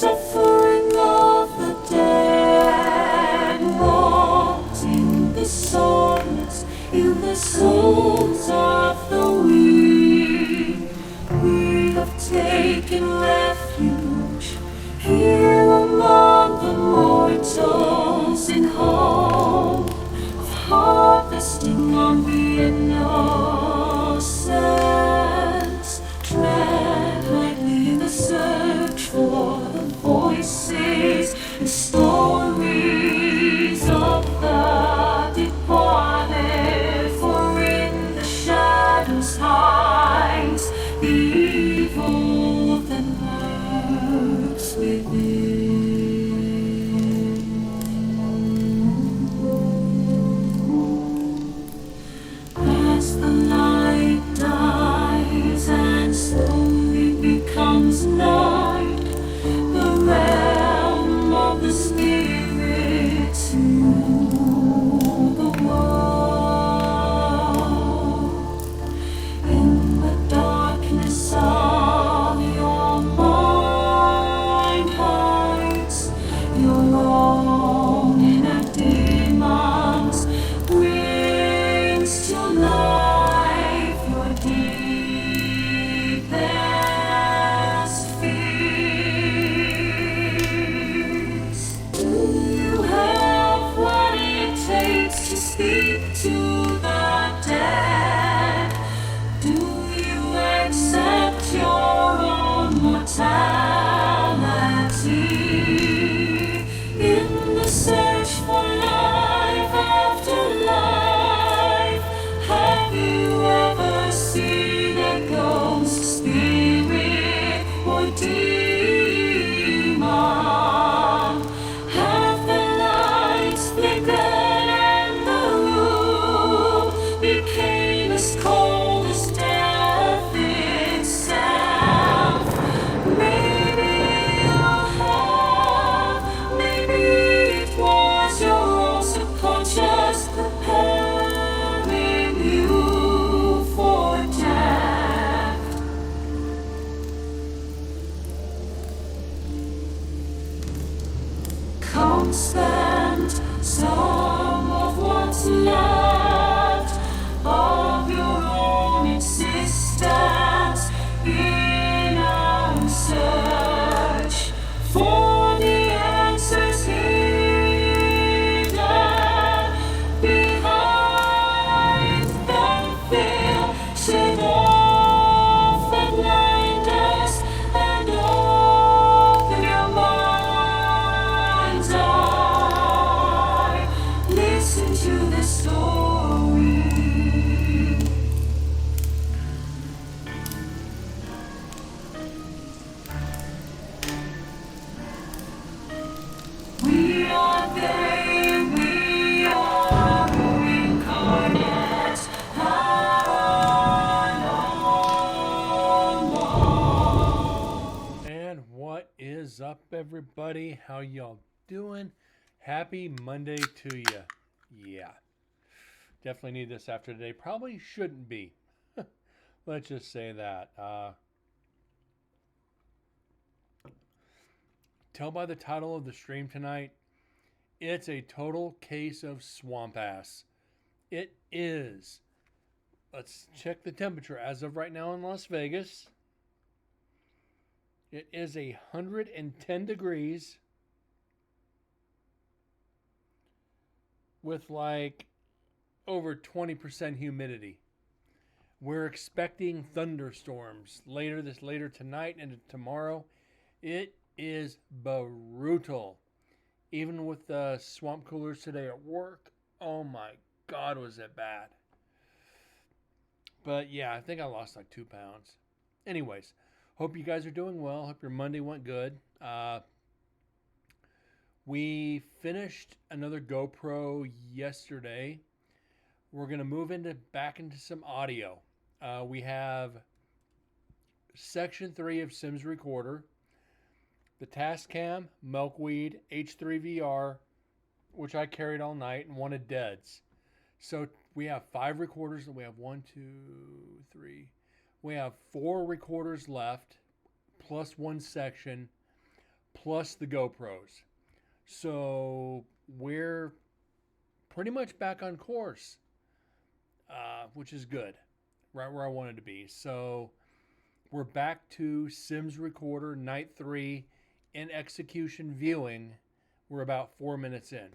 suffering of the dead, wanting the solace in the souls of the weak. We have taken refuge here among the mortals in hope of harvesting on the innocent. Tread lightly the search for the voices and stories of the departed, for in the shadows hides the evil that lurks within. As the light dies and slowly becomes night, the realm of the spirit to the world. In the darkness of your mind hides your own inner demons, brings to life your deepest fears. Do you have what it takes to speak to the dead? Do you accept your own mortality? In the search for life after life, have you ever seen a ghost, spirit, or demon? Have the lights flickered and the room became as cold as death itself? Maybe you have, maybe it was your own subconscious preparing you for death. Come spend some of what's left of your own existence in our search for the answers hidden behind the veil. Shake off the blinders and open your mind's eye. Listen to the story. We are they, we are incarnate, paranormal. And what is up, everybody? How y'all doing? Happy Monday to you. Yeah, definitely need this after today. Probably shouldn't be. Let's just say that. Tell by the title of the stream tonight, it's a total case of swamp ass. It is. Let's check the temperature as of right now in Las Vegas. It is 110 degrees with like over 20% humidity. We're expecting thunderstorms later tonight and tomorrow. It is brutal. Even with the swamp coolers today at work, oh my God, was it bad. But yeah, I think I lost like 2 pounds. Anyways, hope you guys are doing well. Hope your Monday went good. We finished another GoPro yesterday. We're gonna move back into some audio. We have Section 3 of Sims Recorder, the Tascam, Milkweed, H3VR, which I carried all night, and one of Dead's. So we have 5 recorders. We have 1, 2, 3. We have 4 recorders left, plus 1 section, plus the GoPros. So we're pretty much back on course, which is good, right where I wanted to be. So we're back to Sims Recorder Night 3 in execution viewing. We're about 4 minutes in.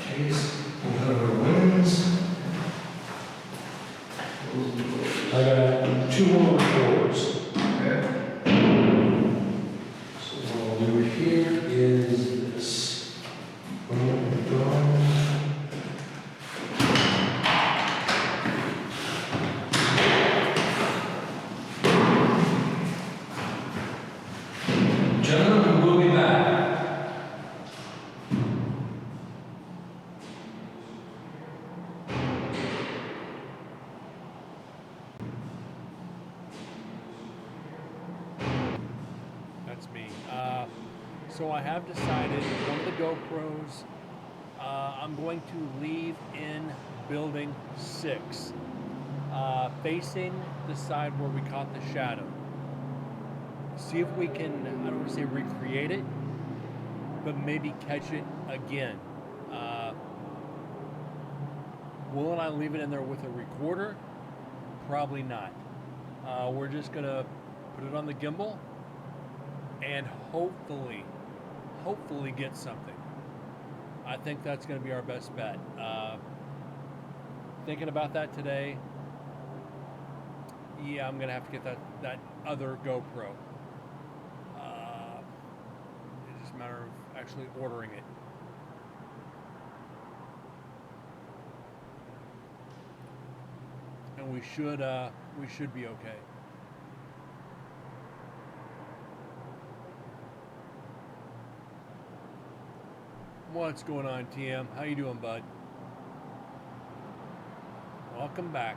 Case, whoever wins. I got 2 more reports. Okay. So what we'll do here is this. Gentlemen, we'll be back. That's me. So I have decided one of the GoPros I'm going to leave in building 6, facing the side where we caught the shadow. See if we can, I don't want to say recreate it, but maybe catch it again. Will I leave it in there with a recorder? Probably not. We're just going to put it on the gimbal and hopefully get something. I think that's going to be our best bet. Thinking about that today. Yeah, I'm going to have to get that other GoPro. It's just a matter of actually ordering it. And we should be okay. What's going on, TM? How you doing, bud? Welcome back.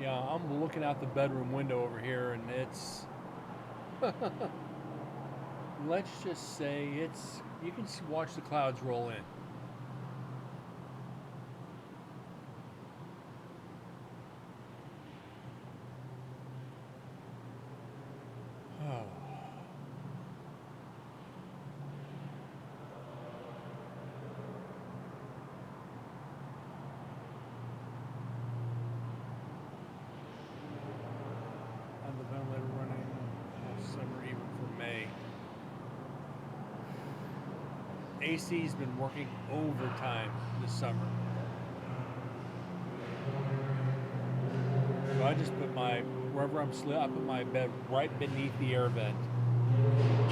Yeah, I'm looking out the bedroom window over here, and it's let's just say you can watch the clouds roll in. AC's been working overtime this summer. So I just put wherever I'm I put my bed right beneath the air vent.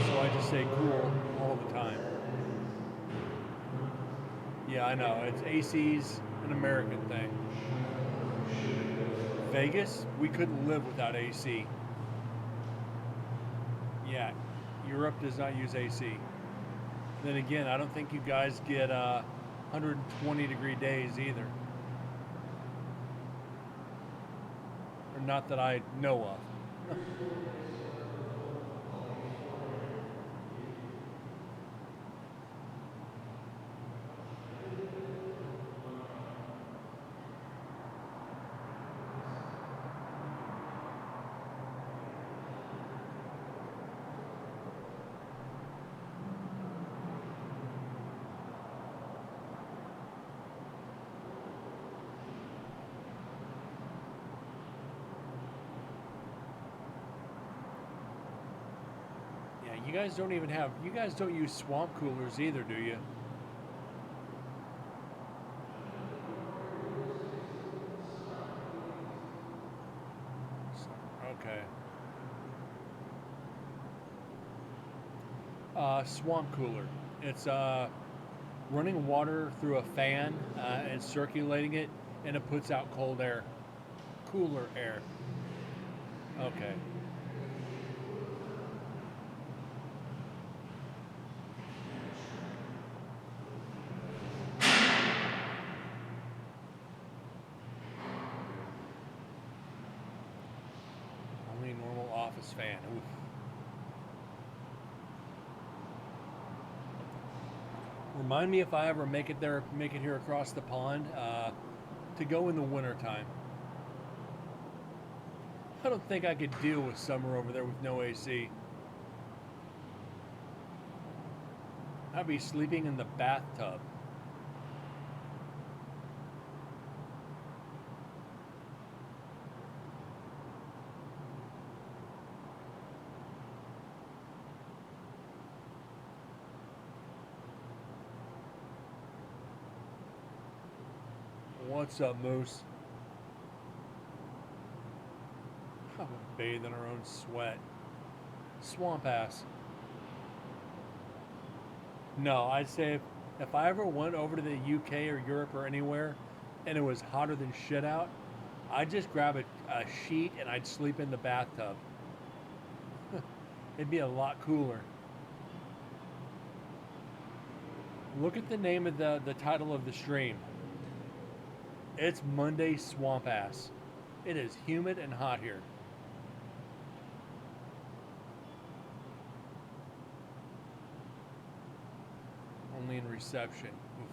So I just stay cool all the time. Yeah, I know. AC's an American thing. Vegas, we couldn't live without AC. Yeah, Europe does not use AC. Then again, I don't think you guys get 120-degree days either. Or not that I know of. You guys don't use swamp coolers either, do you? Okay. Swamp cooler. It's running water through a fan and circulating it, and it puts out cold air. Cooler air. Okay. Fan. Oof. Remind me if I ever make it there, make it here across the pond, to go in the wintertime. I don't think I could deal with summer over there with no AC. I'd be sleeping in the bathtub. What's up, Moose? I'm gonna bathe in our own sweat. Swamp ass. No, I'd say if I ever went over to the UK or Europe or anywhere and it was hotter than shit out, I'd just grab a sheet and I'd sleep in the bathtub. It'd be a lot cooler. Look at the name of the title of the stream. It's Monday Swamp Ass. It is humid and hot here. Only in reception. Oof.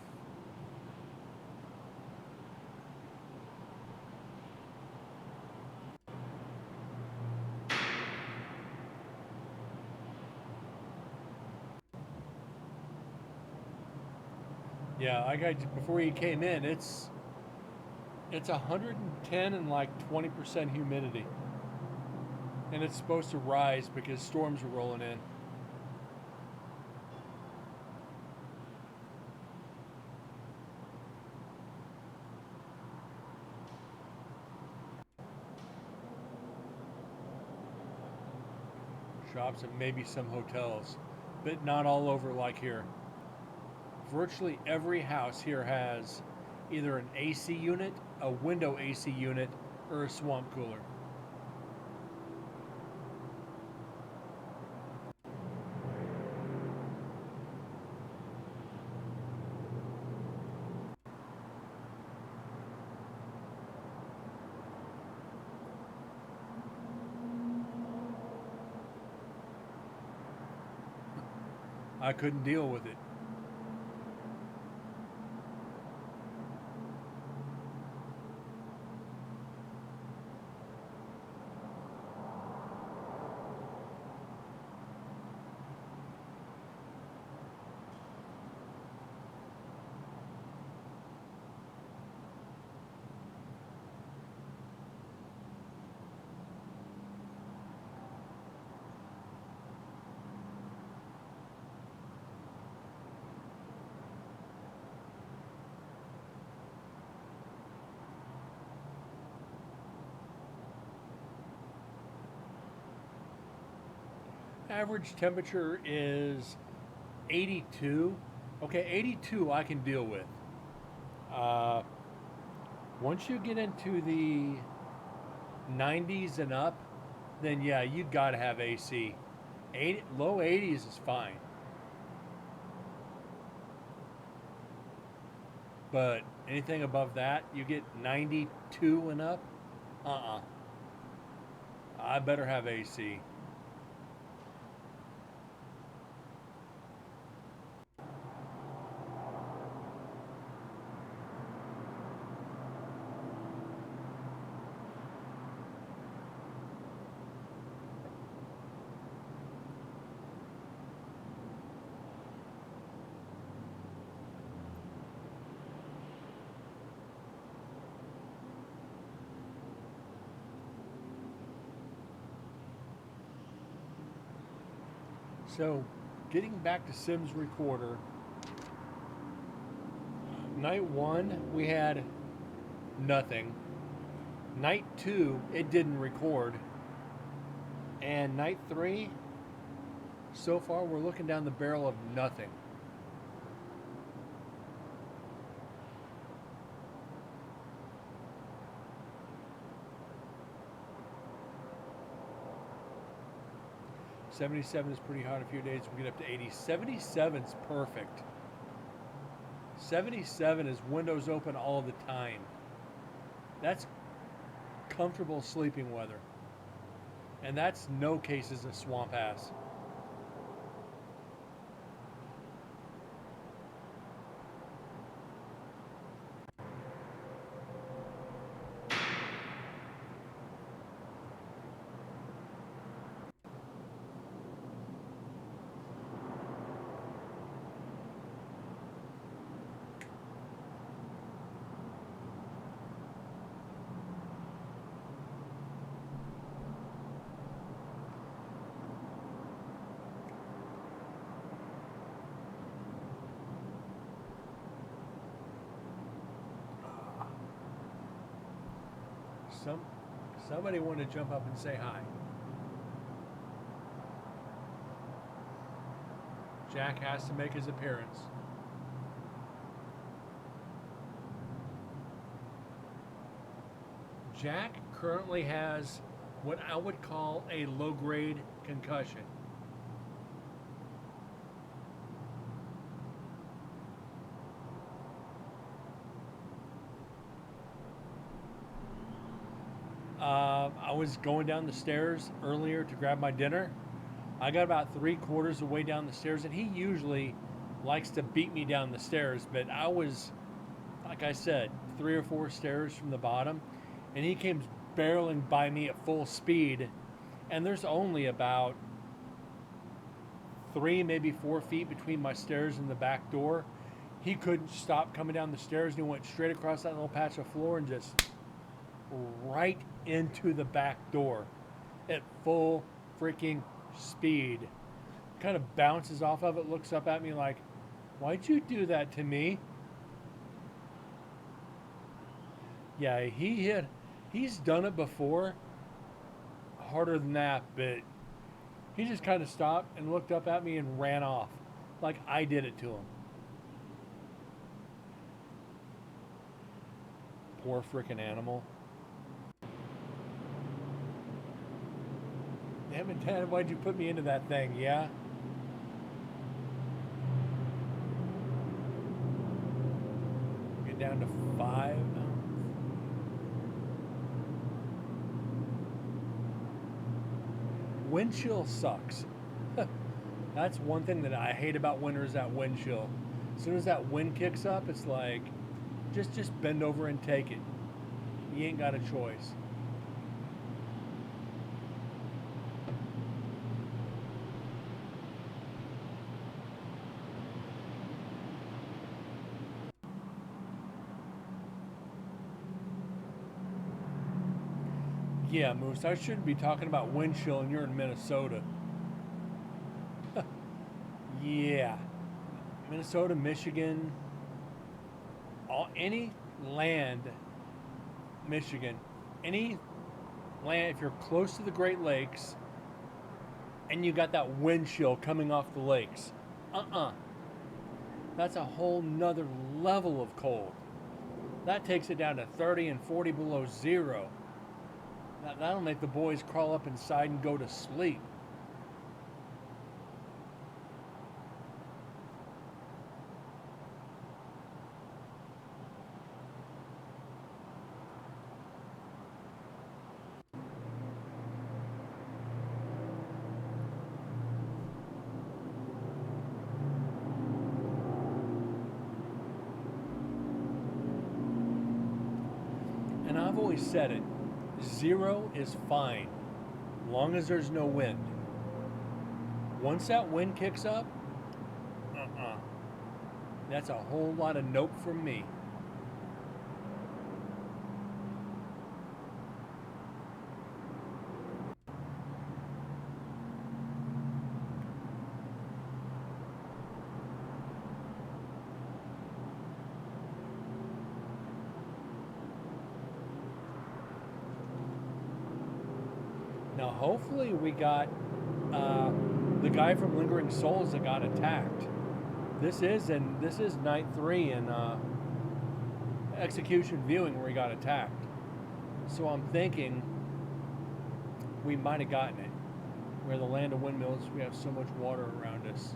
Yeah, I got before you came in. It's 110 and like 20% humidity, and it's supposed to rise because storms are rolling in. Shops and maybe some hotels, but not all over like here. Virtually every house here has either an AC unit, a window AC unit, or a swamp cooler. I couldn't deal with it. Average temperature is 82. Okay, 82 I can deal with. Uh, Once you get into the 90s and up, then yeah, you gotta have AC. Low 80s is fine. But anything above that, you get 92 and up, uh-uh. I better have AC. So, getting back to Sims Recorder, night one, we had nothing. Night two, it didn't record. And night three, so far, we're looking down the barrel of nothing. '77 is pretty hot. A few days we get up to 80. '77's perfect. 77 is windows open all the time. That's comfortable sleeping weather. And that's no cases of swamp ass. Somebody wanted to jump up and say hi. Jack has to make his appearance. Jack currently has what I would call a low-grade concussion. I was going down the stairs earlier to grab my dinner. I got about 3/4 of the way down the stairs, and he usually likes to beat me down the stairs, but I was, like I said, 3 or 4 stairs from the bottom, and he came barreling by me at full speed, and there's only about 3, maybe 4 feet between my stairs and the back door. He couldn't stop coming down the stairs, and he went straight across that little patch of floor and just right into the back door at full freaking speed. Kind of bounces off of it, looks up at me like, "Why'd you do that to me?" Yeah, he's done it before, harder than that, but he just kind of stopped and looked up at me and ran off like I did it to him. Poor freaking animal. Damn it, Dad, why'd you put me into that thing? Yeah? Get down to 5 now. Wind chill sucks. That's one thing that I hate about winter is that wind chill. As soon as that wind kicks up, it's like, just bend over and take it. You ain't got a choice. Yeah, Moose, I shouldn't be talking about wind chill and you're in Minnesota. Yeah. Minnesota, Michigan, any land, Michigan, any land, if you're close to the Great Lakes and you got that wind chill coming off the lakes, that's a whole nother level of cold. That takes it down to 30 and 40 below zero. That'll make the boys crawl up inside and go to sleep. And I've always said it. 0 is fine, long as there's no wind. Once that wind kicks up, that's a whole lot of nope from me. Now, hopefully, we got the guy from Lingering Souls that got attacked. This is night 3 in Execution Viewing where he got attacked. So I'm thinking we might have gotten it. Where the land of windmills, we have so much water around us.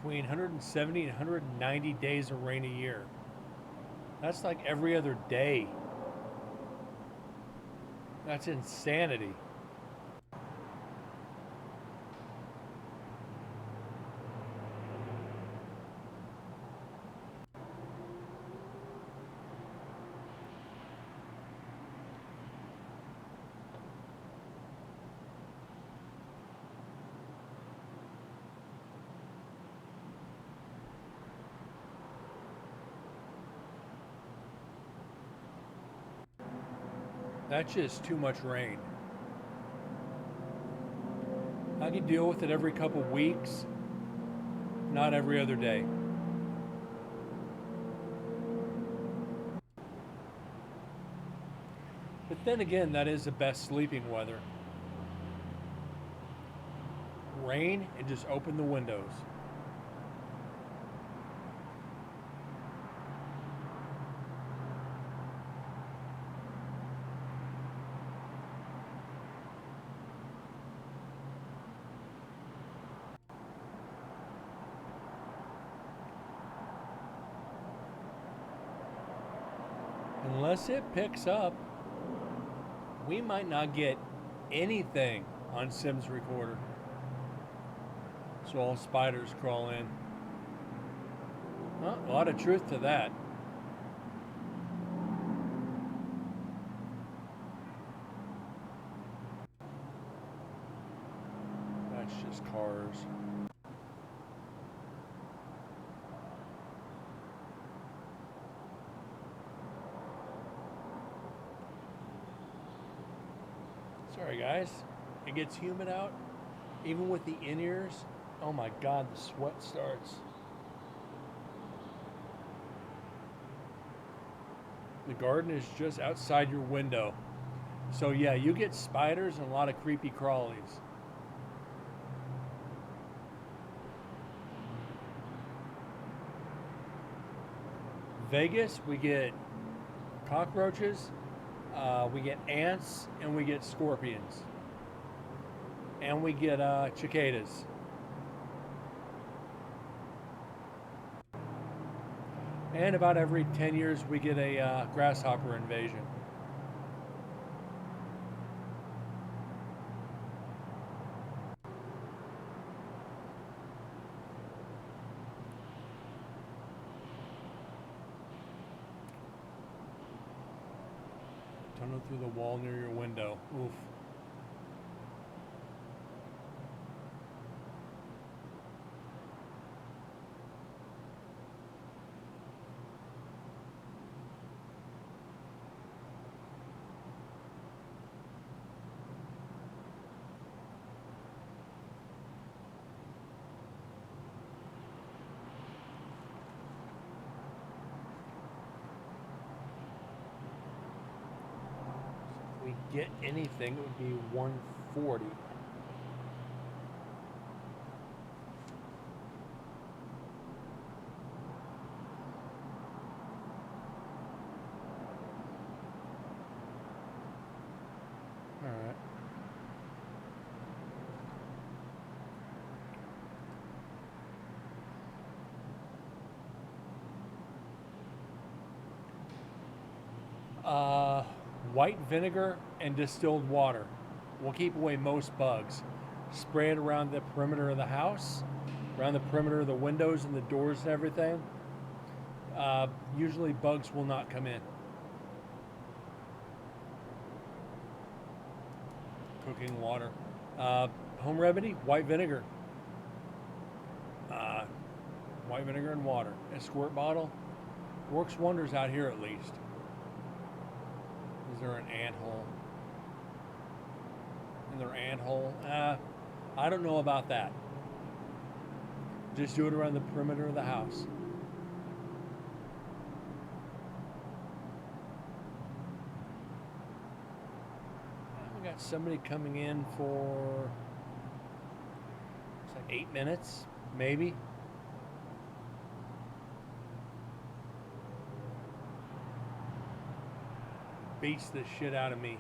between 170 and 190 days of rain a year. That's like every other day. That's insanity. That's just too much rain. I can deal with it every couple weeks, not every other day. But then again, that is the best sleeping weather. Rain and just open the windows. Unless it picks up, we might not get anything on Sims Recorder. So all spiders crawl in. Well, a lot of truth to that. That's just cars. Sorry guys, it gets humid out, even with the in-ears. Oh my god, the sweat starts. The garden is just outside your window. So yeah, you get spiders and a lot of creepy crawlies. Vegas, we get cockroaches, we get ants, and we get scorpions. And we get cicadas. And about every 10 years, we get a grasshopper invasion. Tunnel through the wall near your window. Oof. We get anything, it would be 140. All right. White vinegar and distilled water will keep away most bugs. Spray it around the perimeter of the house, around the perimeter of the windows and the doors and everything. Usually bugs will not come in. Cooking water. Home remedy, white vinegar. White vinegar and water. A squirt bottle. Works wonders out here at least. Is there an ant hole? Is there an ant hole? I don't know about that. Just do it around the perimeter of the house. We got somebody coming in for, it's like 8 minutes, maybe. Beats the shit out of me.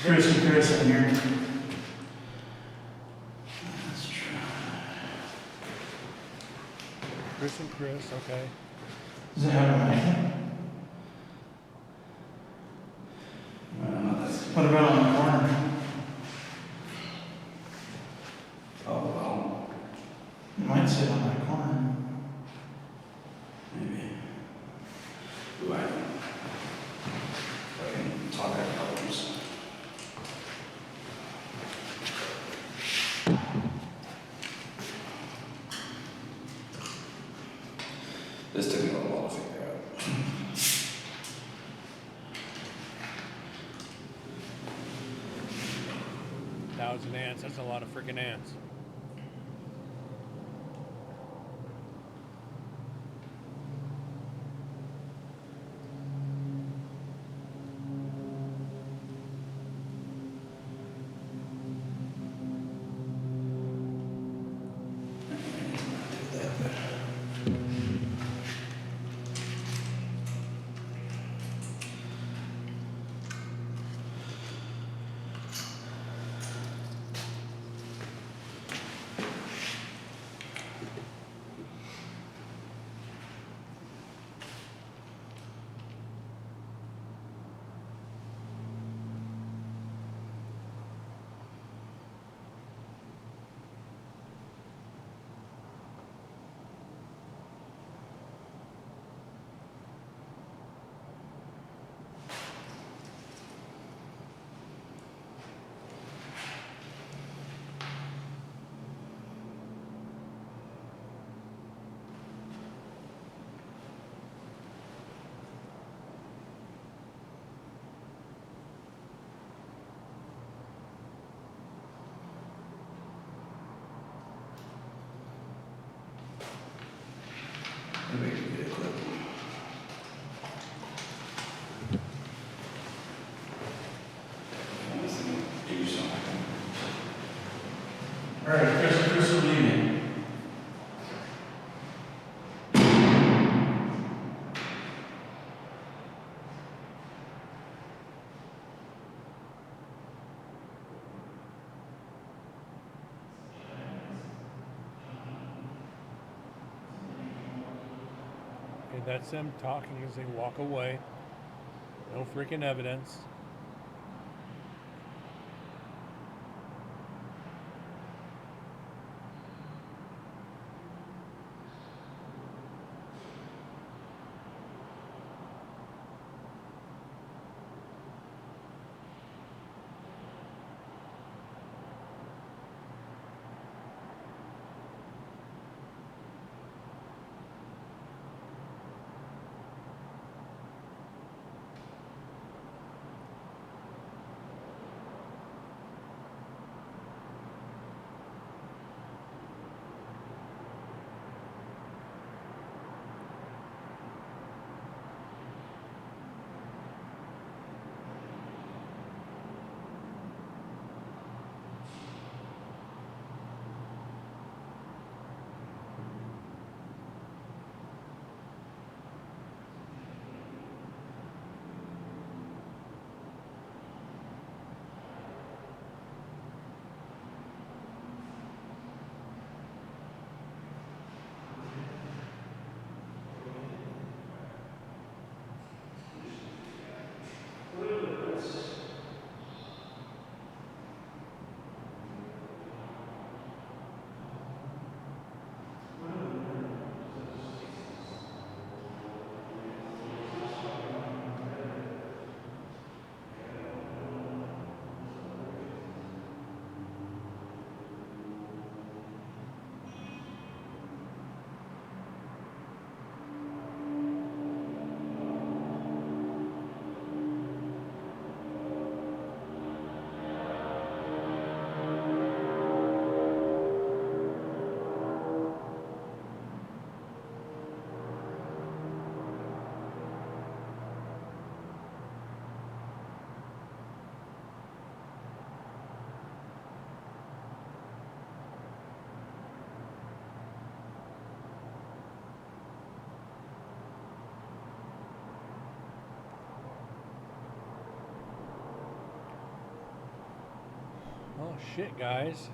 Chris and Chris in here. Let's try. Chris and Chris, okay. Does it have a mic? What about on the corner? Oh, well. You might sit on that corner. Maybe. Do I can talk at problems. This took me a little while to figure out. 1,000 ants, that's a lot of freaking ants. Maybe we can get a clip. Do something. All right, Chris will leave it. Okay, that's them talking as they walk away. No freaking evidence. shit, guys.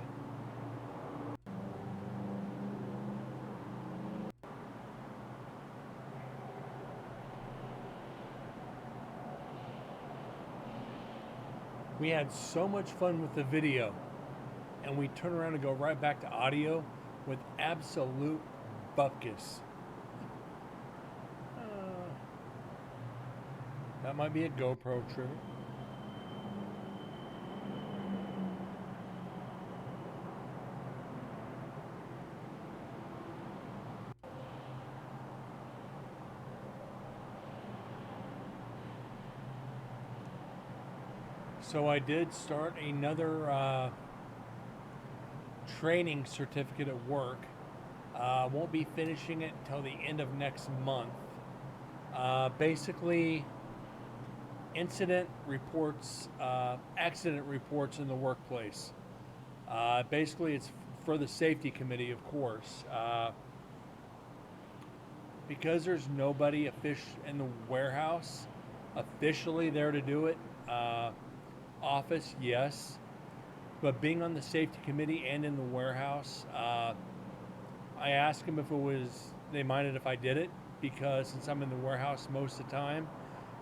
We had so much fun with the video, and we turn around and go right back to audio with absolute bupkis. That might be a GoPro trigger. So I did start another training certificate at work. Won't be finishing it until the end of next month. Basically, incident reports, accident reports in the workplace. Basically, it's for the safety committee, of course. Because there's nobody in the warehouse officially there to do it. Office, yes, but being on the safety committee and in the warehouse, I asked them if they minded if I did it, because since I'm in the warehouse most of the time,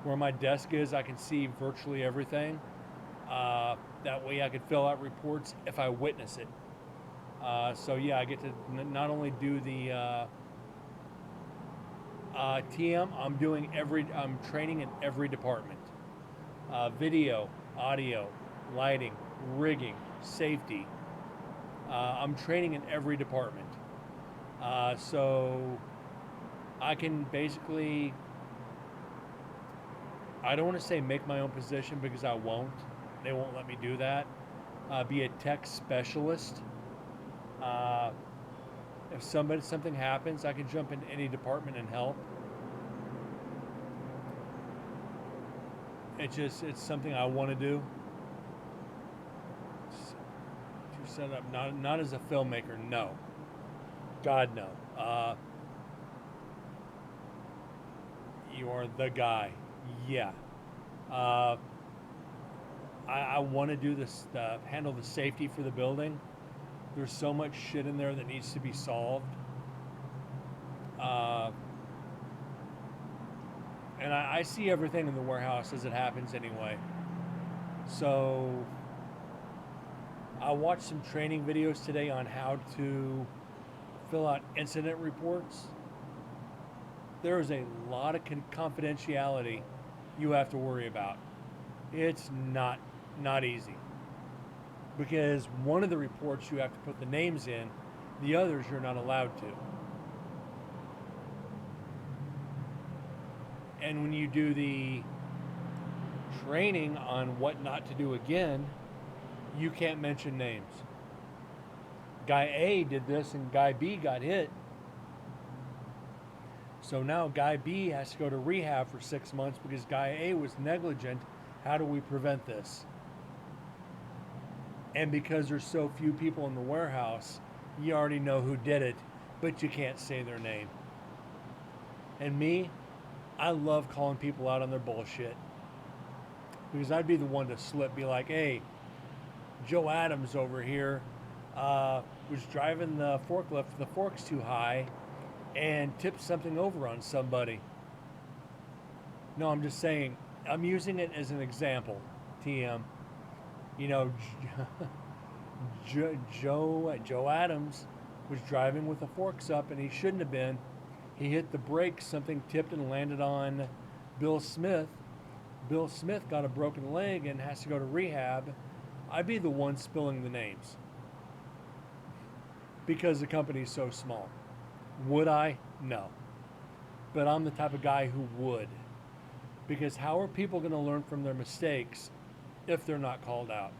where my desk is, I can see virtually everything. That way I could fill out reports if I witness it. So yeah, I get to not only do the TM, I'm training in every department. Video, audio, lighting, rigging, safety. I'm training in every department. So I can basically, I don't want to say make my own position, because I won't. They won't let me do that. Be a tech specialist. If something happens, I can jump into any department and help. It's something I want to do. To set up, not as a filmmaker, no. God, no. You are the guy. Yeah. I want to do this, handle the safety for the building. There's so much shit in there that needs to be solved. And I see everything in the warehouse as it happens anyway. So I watched some training videos today on how to fill out incident reports. There is a lot of confidentiality you have to worry about. It's not easy, because one of the reports you have to put the names in, the others you're not allowed to. And when you do the training on what not to do again, you can't mention names. Guy A did this and Guy B got hit. So now Guy B has to go to rehab for 6 months because Guy A was negligent. How do we prevent this? And because there's so few people in the warehouse, you already know who did it, but you can't say their name. And me, I love calling people out on their bullshit, because I'd be the one to slip, be like, hey, Joe Adams over here was driving the forklift, the fork's too high, and tipped something over on somebody. No, I'm just saying, I'm using it as an example, TM. You know, Joe Adams was driving with the forks up, and he shouldn't have been. He hit the brakes, something tipped and landed on Bill Smith. Bill Smith got a broken leg and has to go to rehab. I'd be the one spilling the names, because the company's so small. Would I? No. But I'm the type of guy who would. Because how are people going to learn from their mistakes if they're not called out?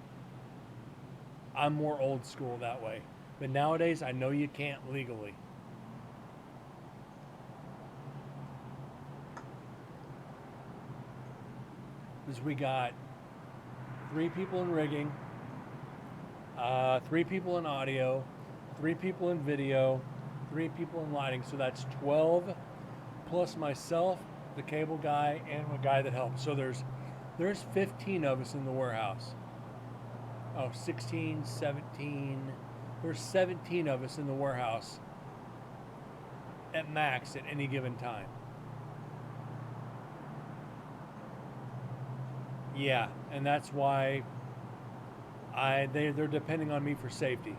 I'm more old school that way. But nowadays, I know you can't legally. Because we got 3 people in rigging, 3 people in audio, 3 people in video, 3 people in lighting. So that's 12 plus myself, the cable guy, and a guy that helps. So there's 15 of us in the warehouse. 16, 17. There's 17 of us in the warehouse at max at any given time. Yeah, and that's why they're depending on me for safety.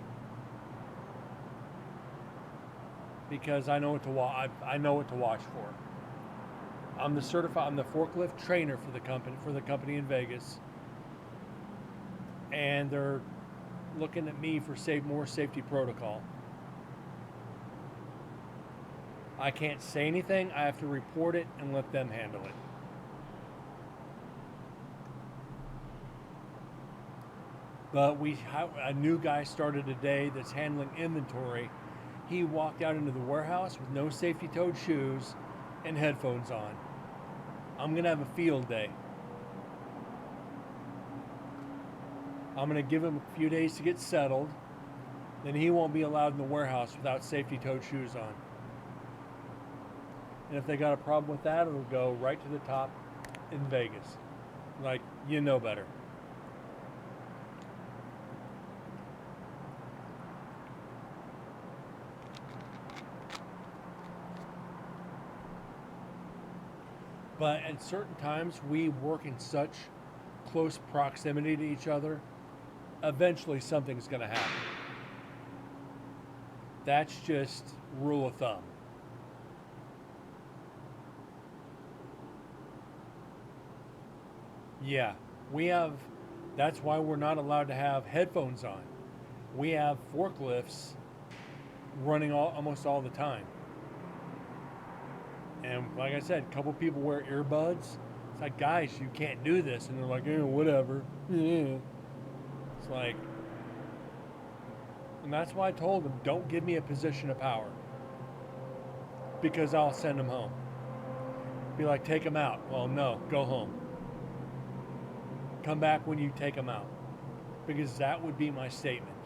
Because I know what to I know what to watch for. I'm the forklift trainer for the company in Vegas. And they're looking at me for more safety protocol. I can't say anything. I have to report it and let them handle it. But a new guy started today that's handling inventory. He walked out into the warehouse with no safety-toed shoes and headphones on. I'm going to have a field day. I'm going to give him a few days to get settled. Then he won't be allowed in the warehouse without safety-toed shoes on. And if they got a problem with that, it'll go right to the top in Vegas. Like, you know better. But at certain times, we work in such close proximity to each other, eventually something's going to happen. That's just rule of thumb. Yeah, that's why we're not allowed to have headphones on. We have forklifts running almost all the time. And like I said, a couple people wear earbuds. It's like, guys, you can't do this. And they're like, whatever. Yeah. It's like, and that's why I told them, don't give me a position of power. Because I'll send them home. Be like, take them out. Well, no, go home. Come back when you take them out. Because that would be my statement.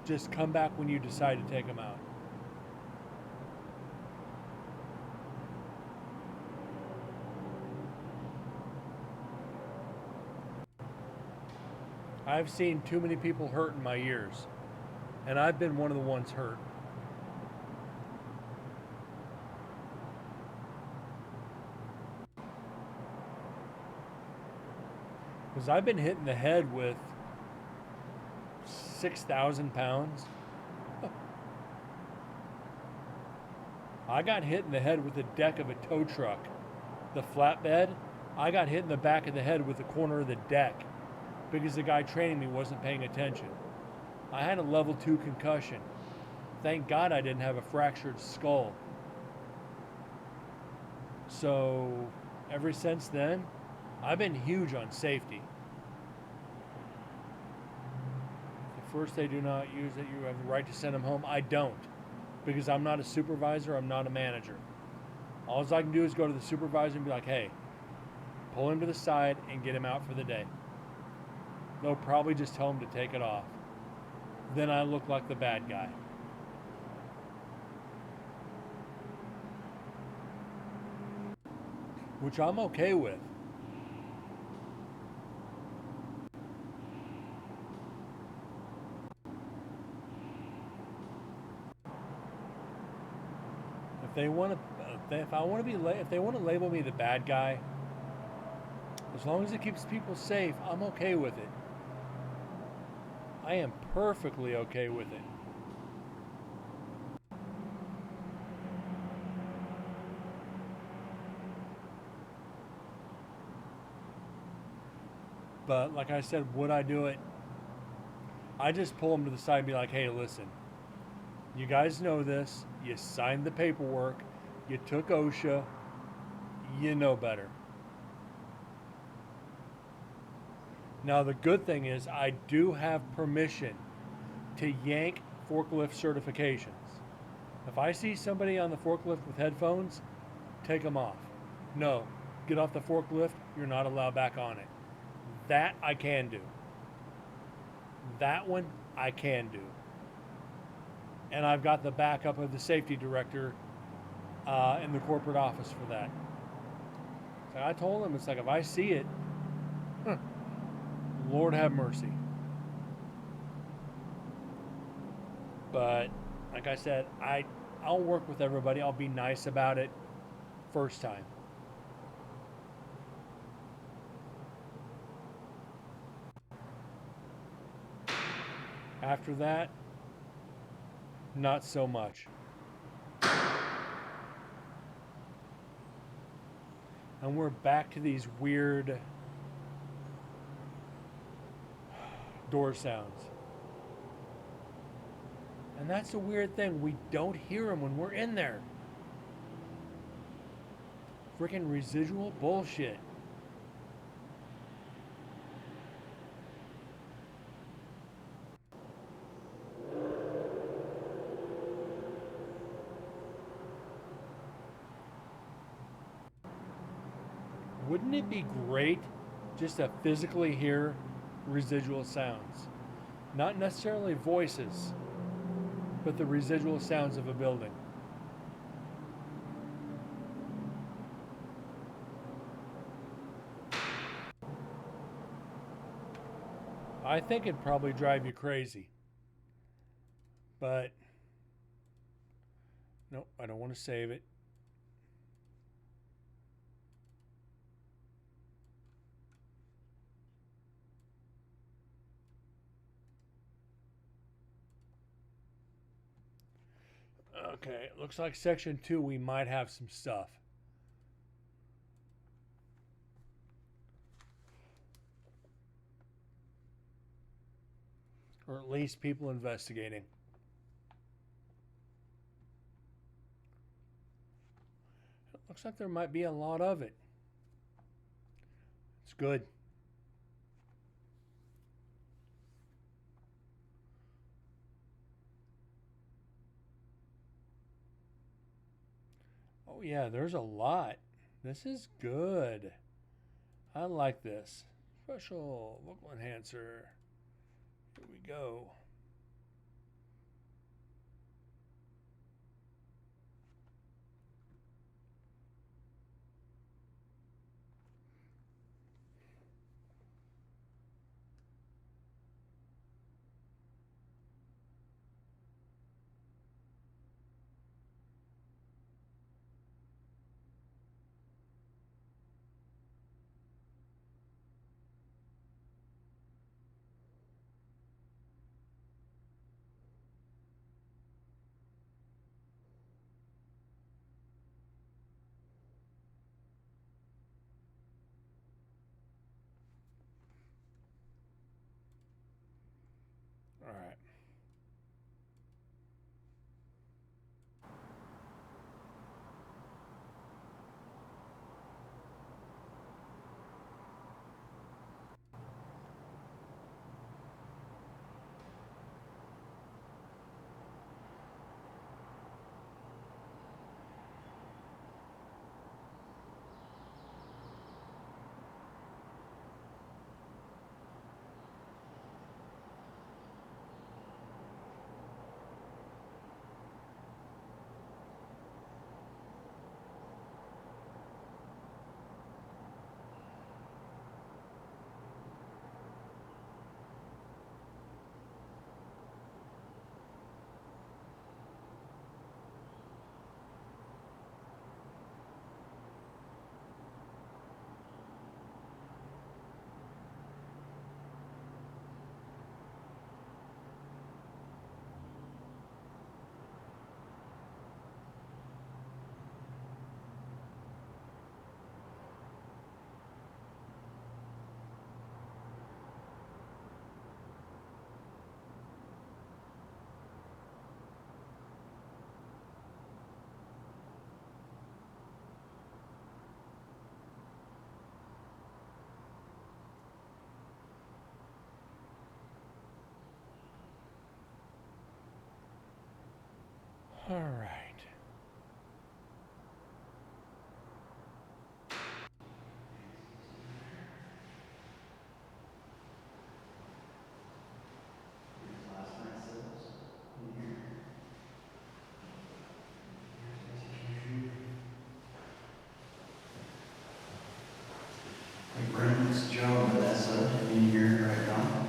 Just come back when you decide to take them out. I've seen too many people hurt in my years, and I've been one of the ones hurt. Because I've been hit in the head with 6,000 pounds. I got hit in the head with the deck of a tow truck, the flatbed. I got hit in the back of the head with the corner of the deck. Because the guy training me wasn't paying attention. I had a level 2 concussion. Thank God I didn't have a fractured skull. So, ever since then, I've been huge on safety. At first they do not use it, you have the right to send them home. I don't. Because I'm not a supervisor, I'm not a manager. All I can do is go to the supervisor and be like, hey, pull him to the side and get him out for the day. They'll probably just tell him to take it off. Then I look like the bad guy. Which I'm okay with. If they want to label me the bad guy, as long as it keeps people safe, I'm okay with it. I am perfectly okay with it. But like I said, would I do it? I just pull them to the side and be like, hey, listen, you guys know this. You signed the paperwork. You took OSHA. You know better. Now, the good thing is I do have permission to yank forklift certifications. If I see somebody on the forklift with headphones, take them off. No, get off the forklift, you're not allowed back on it. That I can do. That one I can do. And I've got the backup of the safety director in the corporate office for that. So I told him, it's like, if I see it, Lord have mercy. But like I said, I'll work with everybody. I'll be nice about it first time. After that, not so much. And we're back to these weird door sounds. And that's the weird thing. We don't hear them when we're in there. Freaking residual bullshit. Wouldn't it be great just to physically hear residual sounds? Not necessarily voices, but the residual sounds of a building. I think it'd probably drive you crazy. But, no, I don't want to save it. Okay, it looks like section 2 we might have some stuff. Or at least people investigating. It looks like there might be a lot of it. It's good. Oh yeah, there's a lot. This is good. I like this. Special vocal enhancer. Here we go. All right. All right. Hey, Brandon's Joe and Vanessa in here right now.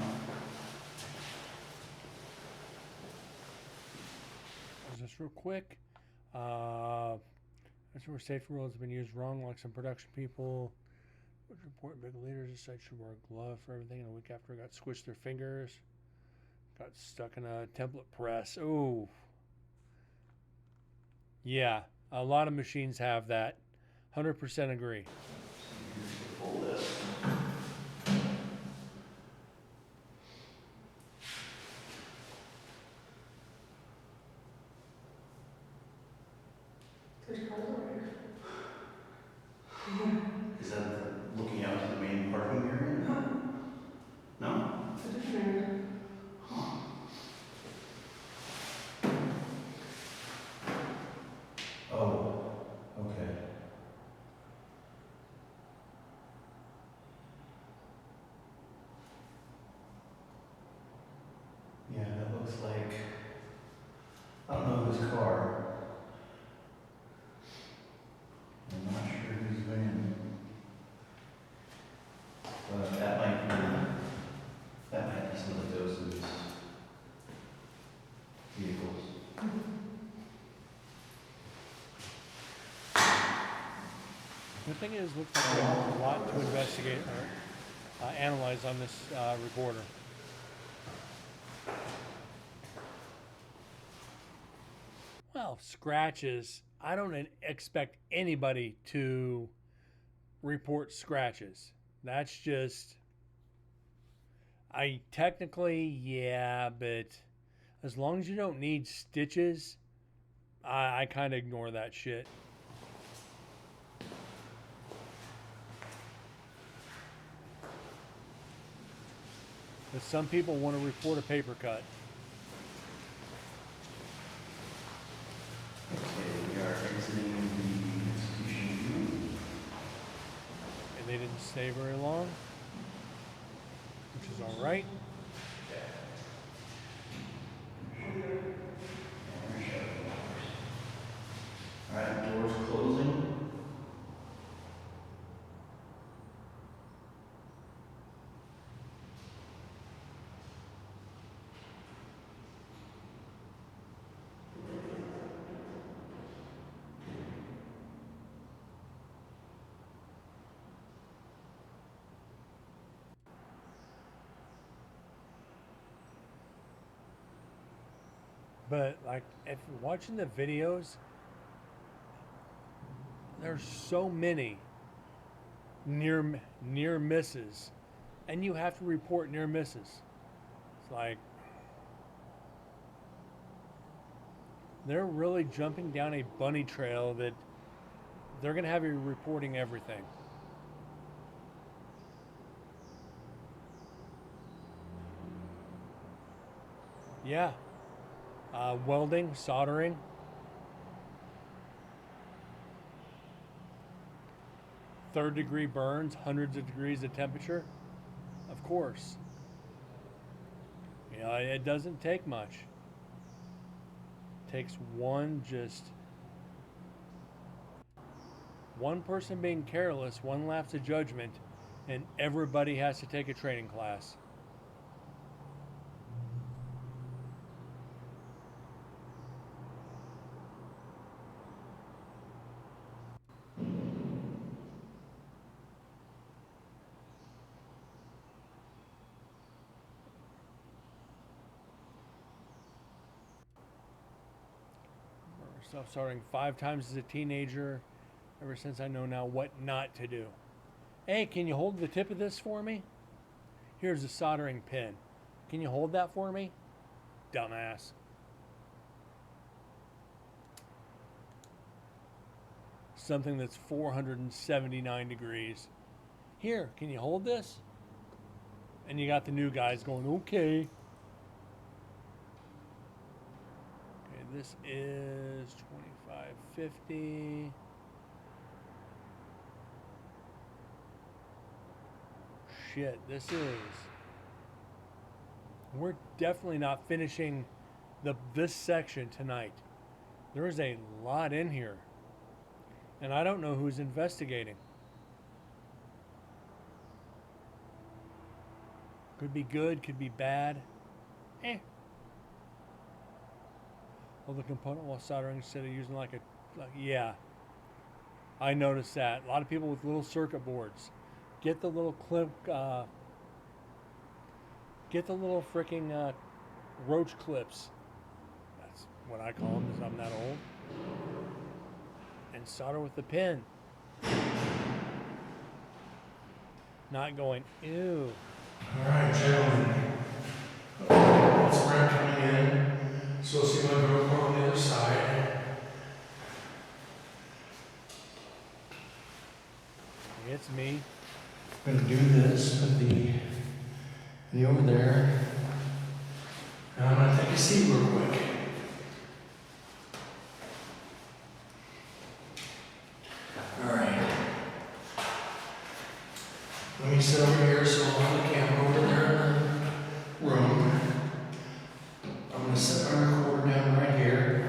real quick. That's where safety rules have been used wrong, like some production people would report big leaders. The site should wear a glove for everything. And a week after, got squished their fingers, got stuck in a template press. Oh, yeah, a lot of machines have that. 100% agree. Full list. Is that looking out to the main parking area? No? Huh. Oh, okay. Yeah, that looks like, I don't know whose car. I'm not sure whose van. But that might be some of those vehicles. The thing is, looks like we have a lot to investigate or analyze on this recorder. Well, scratches. I don't expect anybody to report scratches. That's just. Yeah, but as long as you don't need stitches, I kind of ignore that shit. But some people want to report a paper cut. Okay, we are exiting the execution room. And they didn't stay very long, which is all right. Alright, doors closing. But like, if you're watching the videos, there's so many near misses, and you have to report near misses. It's like they're really jumping down a bunny trail that they're gonna have you reporting everything. Yeah. Welding, soldering. Third-degree burns, hundreds of degrees of temperature. Of course. You know, it doesn't take much. It takes one person being careless, one lapse of judgment, and everybody has to take a training class. Self-starting 5 times as a teenager, ever since I know now what not to do. Hey, can you hold the tip of this for me? Here's a soldering pin. Can you hold that for me? Dumbass. Something that's 479 degrees. Here, can you hold this? And you got the new guys going, okay. This is 2550. Shit, this is. We're definitely not finishing this section tonight. There is a lot in here. And I don't know who's investigating. Could be good, could be bad. Hold the component while soldering instead of using yeah. I noticed that. A lot of people with little circuit boards. Get the little get the little freaking roach clips. That's what I call them because I'm that old. And solder with the pin. Not going, ew. All right, gentlemen. It's Brent coming in. So see my GoPro on the other side. It's me. I'm gonna do this with the over there. And I'm gonna take a seat real quick. All right. Let me sit over here so I'll have the camera over there in the room. I'm gonna set my recorder down right here.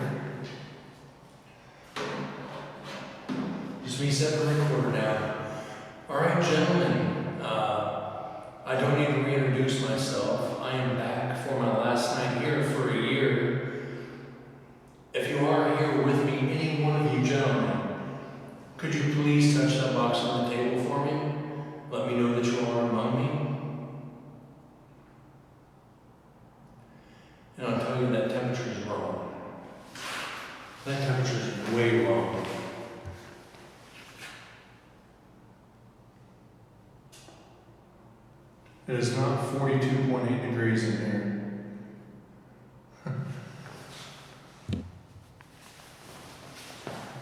Just me setting the recorder down. All right, gentlemen. I don't need to reintroduce myself. I am back for my last night here for a year. If you are here with me, any one of you gentlemen, could you please touch that box on the table for me? Let me know that you are among me. And I'll tell you that temperature is wrong. That temperature is way wrong. It is not 42.8 degrees in here.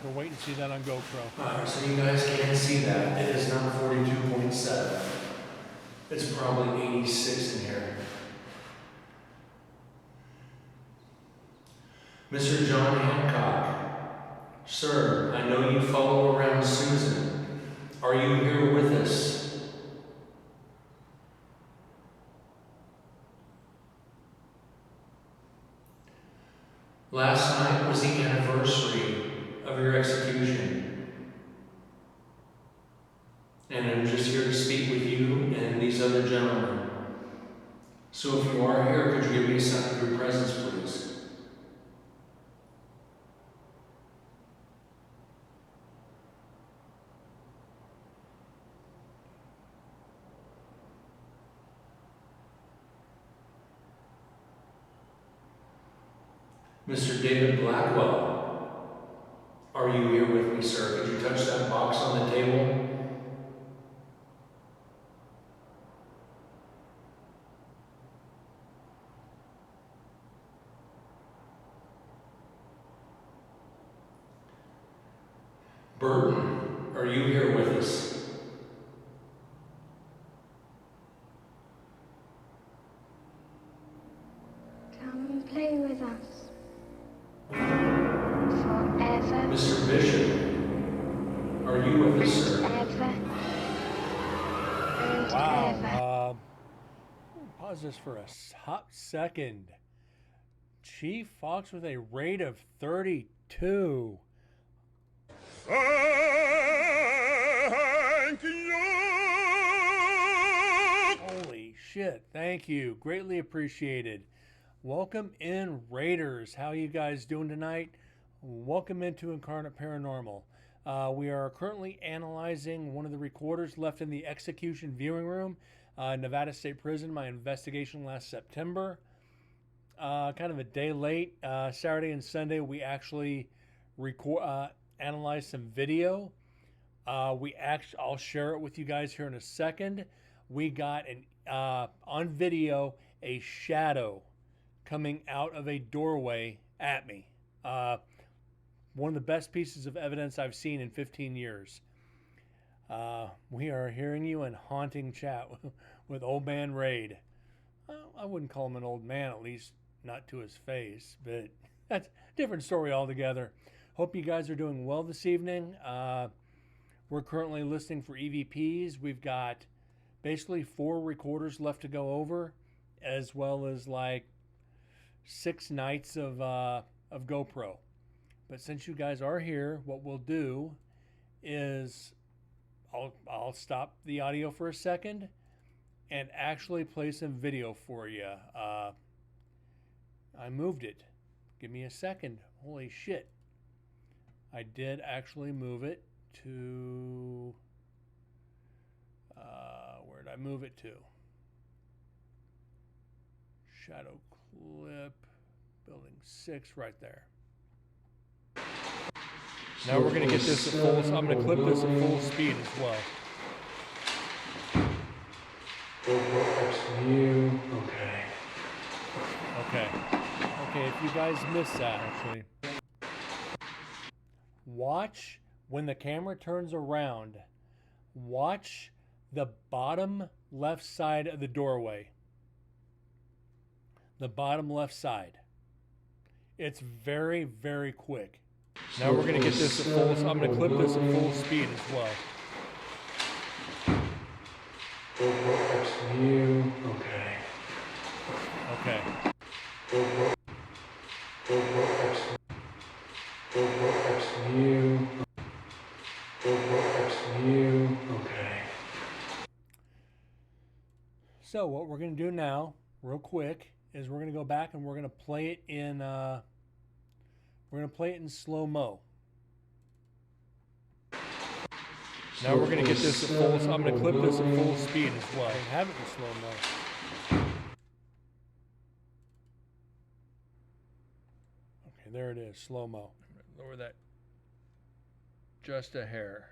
We'll wait and see that on GoPro. Alright, so you guys can't see that. It is not 42.7. It's probably 86 in here. Mr. John Hancock, sir, I know you follow around Susan. Are you here with us? Last night was the anniversary of your execution. And I'm just here to speak with you and these other gentlemen. So if you are here, could you give me a sign of your presence, please? Mr. David Blackwell, are you here with me, sir? Could you touch that box on the table? Burton, are you here with us? Come and play with us. Forever. Mr. Bishop, are you with us, sir? Ever. And ever. Wow. Pause this for a hot second. Chief Fox with a rate of 32. Holy shit. Thank you. Greatly appreciated. Welcome in, Raiders. How you guys doing tonight? Welcome into Incarnate Paranormal. We are currently analyzing one of the recorders left in the execution viewing room, Nevada State Prison. My investigation last September. Kind of a day late. Saturday and Sunday we actually analyzed some video. I'll share it with you guys here in a second. We got on video a shadow coming out of a doorway at me. One of the best pieces of evidence I've seen in 15 years. We are hearing you in haunting chat with Old Man Raid. I wouldn't call him an old man, at least not to his face, but that's a different story altogether. Hope you guys are doing well this evening. We're currently listening for EVPs. We've got basically 4 recorders left to go over, as well as like 6 nights of GoPro. But since you guys are here, what we'll do is I'll stop the audio for a second and actually play some video for you. I moved it. Give me a second Holy shit. I did actually move it to... where did I move it to? Shadow clip, building 6, right there. Now we're going to get this at full, so I'm going to clip this at full speed as well. Okay. Okay, if you guys missed that, actually. Watch when the camera turns around, watch the bottom left side of the doorway. The bottom left side. It's very, very quick. Now we're going to get this at full, so I'm going to clip this at full speed as well. Okay. So what we're going to do now, real quick, is we're going to go back and we're going to play it in slow-mo. Now we're going to get this at full, so I'm going to clip this at full speed as well. I have it in slow-mo. Okay, there it is, slow-mo. Lower that just a hair.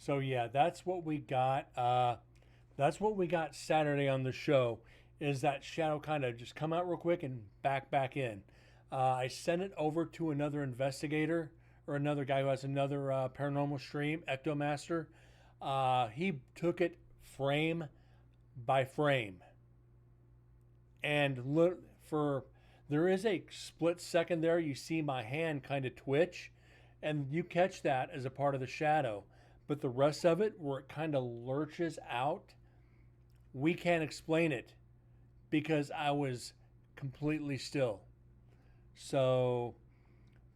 So yeah, that's what we got. That's what we got Saturday on the show. Is that shadow kind of just come out real quick and back in. I sent it over to another investigator or another guy who has another paranormal stream, Ectomaster. He took it frame by frame, and look for there is a split second there. You see my hand kind of twitch, and you catch that as a part of the shadow. But the rest of it, where it kind of lurches out, we can't explain it because I was completely still. So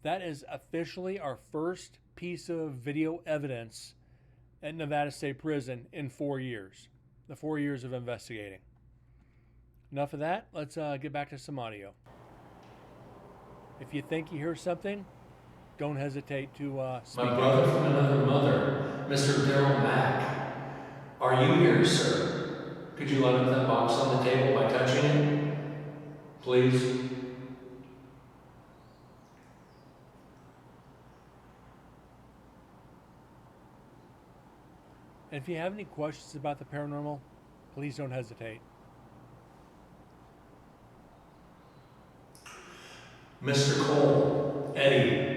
that is officially our first piece of video evidence at Nevada State Prison in 4 years. The 4 years of investigating. Enough of that. Let's get back to some audio. If you think you hear something, don't hesitate to speak My up. brother from another mother, Mr. Daryl Mack. Are you here, sir? Could you light up that box on the table by touching it? Please? And if you have any questions about the paranormal, please don't hesitate. Mr. Cole, Eddie.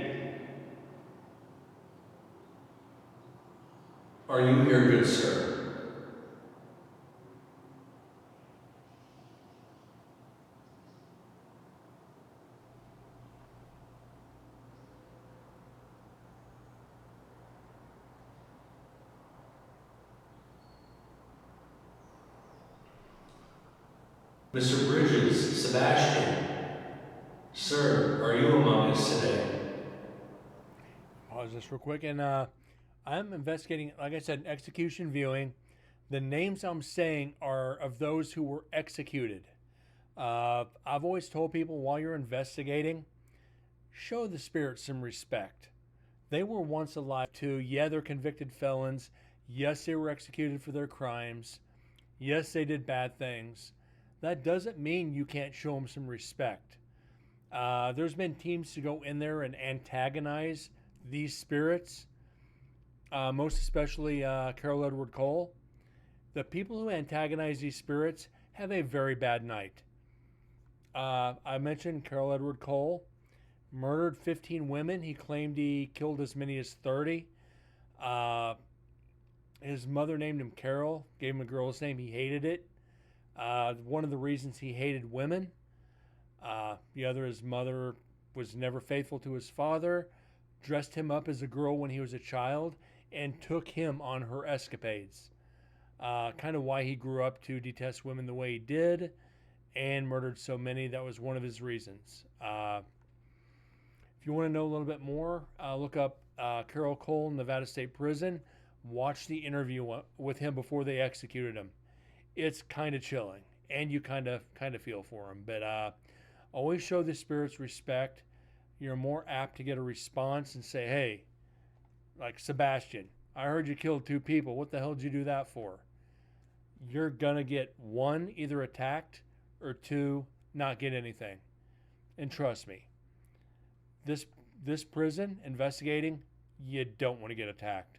Are you here, good sir? Mr. Bridges, Sebastian. Sir, are you among us today? Pause this real quick, and I'm investigating, like I said, execution viewing. The names I'm saying are of those who were executed. I've always told people while you're investigating, show the spirits some respect. They were once alive too. Yeah, they're convicted felons. Yes, they were executed for their crimes. Yes, they did bad things. That doesn't mean you can't show them some respect. There's been teams to go in there and antagonize these spirits, most especially Carol Edward Cole. The people who antagonize these spirits have a very bad night. I mentioned Carol Edward Cole murdered 15 women. He claimed he killed as many as 30. His mother named him Carol, gave him a girl's name. He hated it. One of the reasons he hated women. The other, his mother was never faithful to his father, dressed him up as a girl when he was a child, and took him on her escapades. Kind of why he grew up to detest women the way he did and murdered so many. That was one of his reasons. If you want to know a little bit more, look up Carol Cole, Nevada State Prison. Watch the interview with him before they executed him. It's kind of chilling, and you kind of feel for him. But always show the spirits respect. You're more apt to get a response and say, "Hey, like Sebastian, I heard you killed 2 people. What the hell did you do that for?" You're gonna get 1, either attacked, or 2, not get anything. And trust me, this prison investigating, you don't want to get attacked.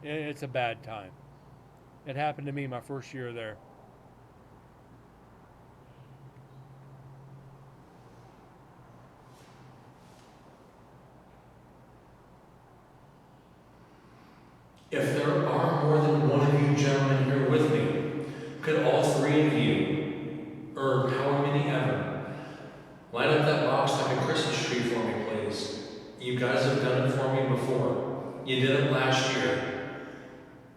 It's a bad time. It happened to me my first year there. If there are more than one of you gentlemen here with me, could all 3 of you, or however many ever, line up that box like a Christmas tree for me, please? You guys have done it for me before. You did it last year.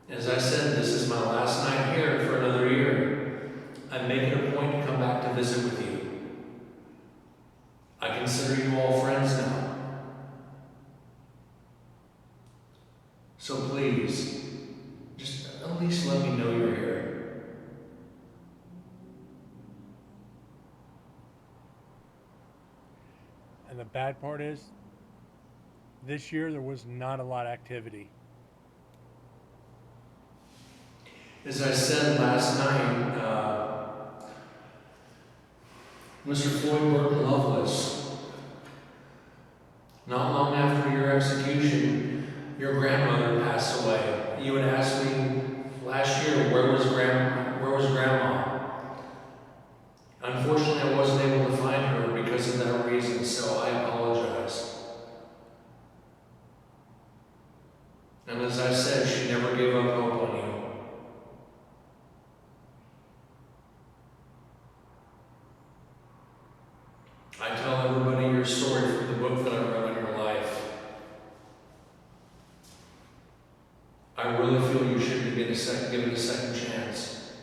As I said, this is my last night here for another year. I'm making a point to come back to visit with you. I consider you all friends now. So please, just at least let me know you're here. And the bad part is, this year there was not a lot of activity. As I said last night, Mr. Floyd Burton Lovelace, not long after your execution, your grandmother passed away. You had asked me last year, where was Grandma? Unfortunately, I wasn't able to find her because of that reason, so I apologize. And as I said, she never gave up hope on you. I tell everybody your story from the book that I wrote in your life. I really feel you should be given a second chance.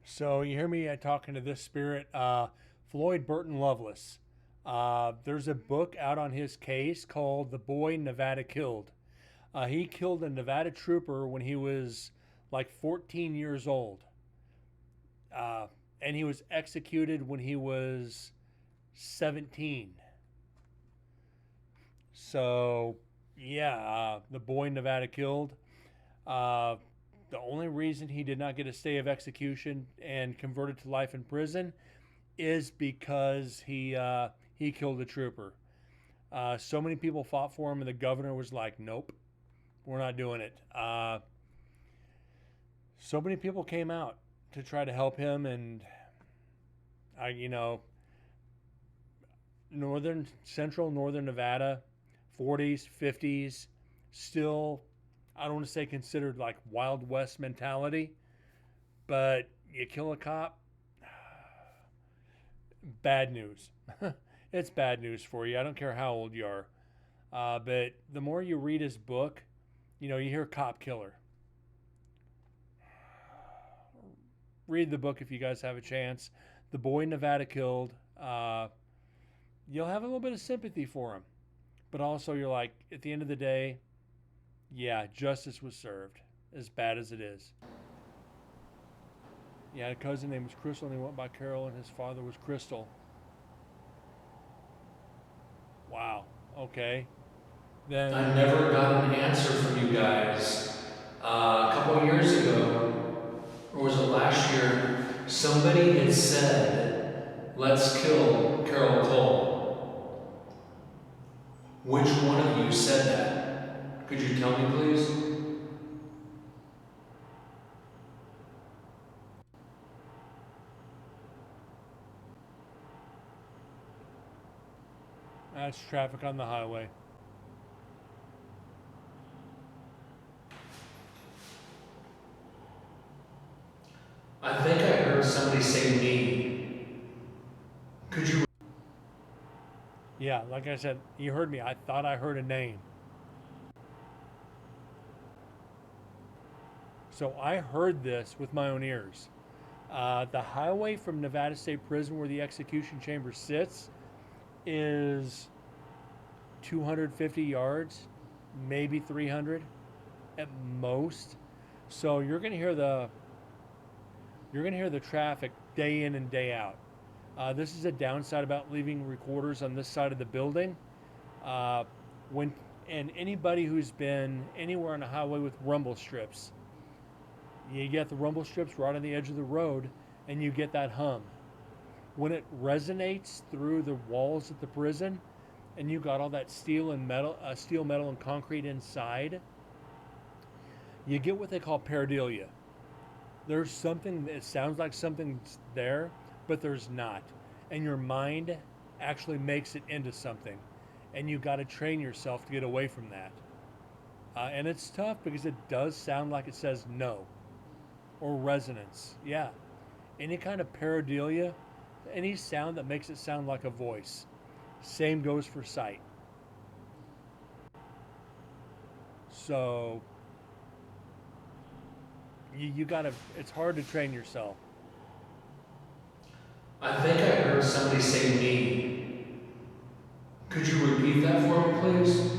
So you hear me talking to this spirit, Floyd Burton Lovelace. There's a book out on his case called The Boy Nevada Killed. He killed a Nevada trooper when he was like 14 years old. And he was executed when he was 17. So, yeah, The Boy Nevada Killed. The only reason he did not get a stay of execution and converted to life in prison is because he killed a trooper. So many people fought for him, and the governor was like, "Nope, we're not doing it." So many people came out to try to help him, and central northern Nevada, 40s, 50s, still, I don't want to say considered like Wild West mentality, but you kill a cop, bad news. It's bad news for you. I don't care how old you are. But the more you read his book, you hear cop killer. Read the book if you guys have a chance. The Boy Nevada Killed. You'll have a little bit of sympathy for him. But also you're like, at the end of the day, yeah, justice was served, as bad as it is. He had a cousin named Crystal, and he went by Carol, and his father was Crystal. Wow. Okay. Then I never got an answer from you guys. A couple of years ago, or was it last year, somebody had said, "Let's kill Carol Cole." Which one of you said that? Could you tell me, please? that's traffic on the highway. I think I heard somebody say me. Could you Yeah, like I said, you heard me. I thought I heard a name. So I heard this with my own ears. The highway from Nevada State Prison, where the execution chamber sits, is 250 yards, maybe 300 at most. So you're gonna hear the traffic day in and day out. This is a downside about leaving recorders on this side of the building. Uh, when and anybody who's been anywhere on a highway with rumble strips, you get the rumble strips right on the edge of the road, and you get that hum. When it resonates through the walls of the prison, and you got all that steel, metal, and concrete inside, you get what they call pareidolia. There's something that sounds like something's there, but there's not, and your mind actually makes it into something, and you got to train yourself to get away from that. And it's tough because it does sound like it says no, or resonance. Yeah, any kind of pareidolia, any sound that makes it sound like a voice. Same goes for sight. So you gotta, it's hard to train yourself. I think I heard somebody say me. Could you repeat that for me, please?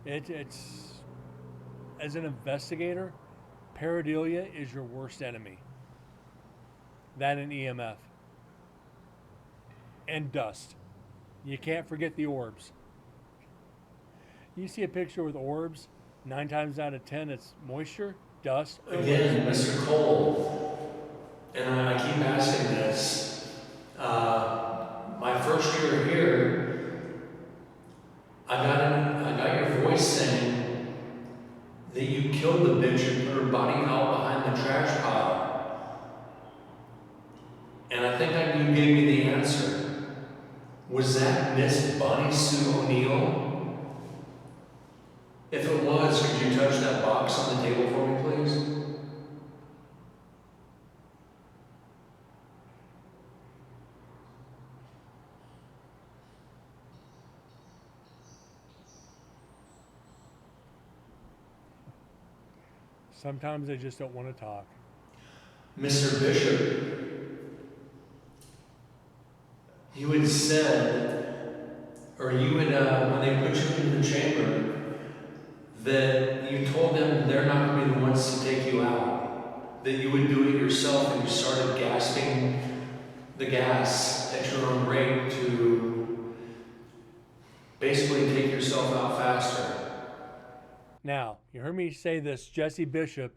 It's, as an investigator, pareidolia is your worst enemy. That and EMF. And dust. You can't forget the orbs. You see a picture with orbs, 9 times out of 10 it's moisture, dust, or Again, Mr. Cole, and I keep asking this. My first year here, I got your voice saying that you killed the bitch and put her body out behind the trash pile. And I think you gave me the answer. Was that Miss Bonnie Sue O'Neill? If it was, could you touch that box on the table for me, please? sometimes they just don't want to talk. Mr. Bishop, you had said, or you had, when they put you into the chamber, that you told them they're not going to be the ones to take you out, that you would do it yourself, and you started gasping the gas at your own rate to basically take yourself out faster. Now, you heard me say this, Jesse Bishop,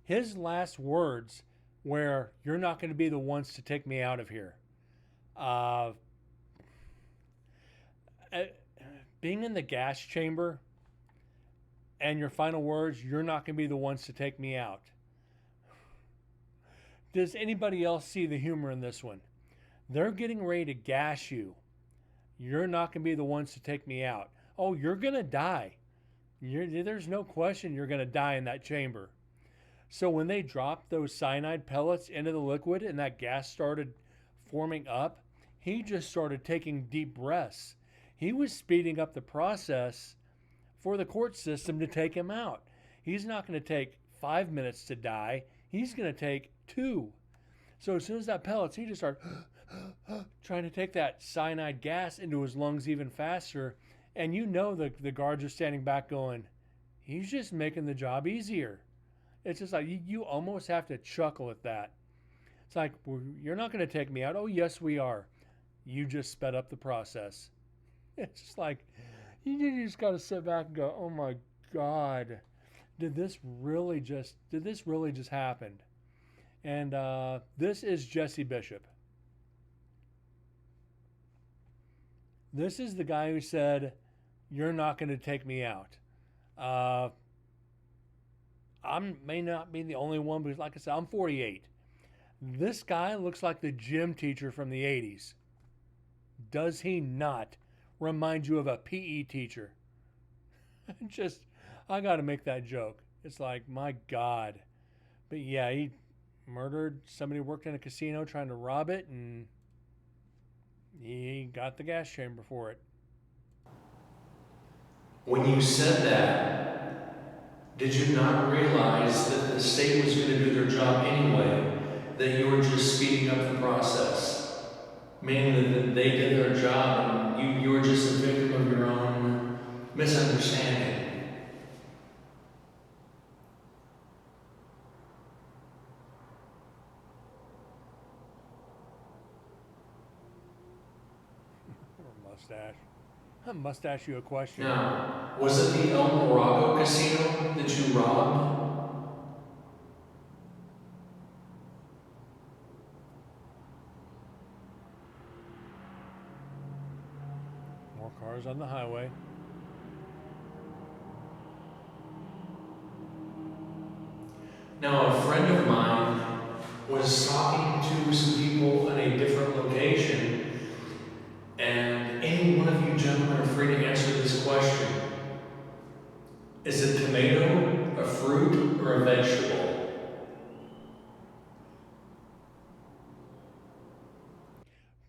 his last words were, "You're not going to be the ones to take me out of here." Being in the gas chamber and your final words, "You're not going to be the ones to take me out." Does anybody else see the humor in this one? They're getting ready to gas you. You're not going to be the ones to take me out. Oh, you're going to die. There's no question you're going to die in that chamber. So when they dropped those cyanide pellets into the liquid and that gas started forming up, he just started taking deep breaths. He was speeding up the process for the court system to take him out. He's not going to take 5 minutes to die. He's going to take 2. So as soon as that pellets, he just started trying to take that cyanide gas into his lungs even faster. And you know the guards are standing back going, he's just making the job easier. It's just like you almost have to chuckle at that. It's like, well, you're not going to take me out. Oh, yes, we are. You just sped up the process. It's just like, you just got to sit back and go, oh my God, did this really just happen? And this is Jesse Bishop. This is the guy who said, you're not going to take me out. I may not be the only one, but like I said, I'm 48. This guy looks like the gym teacher from the 80s. Does he not remind you of a PE teacher? I got to make that joke. It's like, my God. But yeah, he murdered somebody who worked in a casino trying to rob it, and He got the gas chamber for it. When you said that, did you not realize that the state was going to do their job anyway, that you were just speeding up the process? Meaning that they did their job and you were just a victim of your own misunderstanding. Or mustache. I must ask you a question. Now, was it the El Morago casino that you robbed? More cars on the highway. Now, a friend of mine was talking to some people in a different location, and any one of you gentlemen are free to answer this question. Is a tomato a fruit or a vegetable?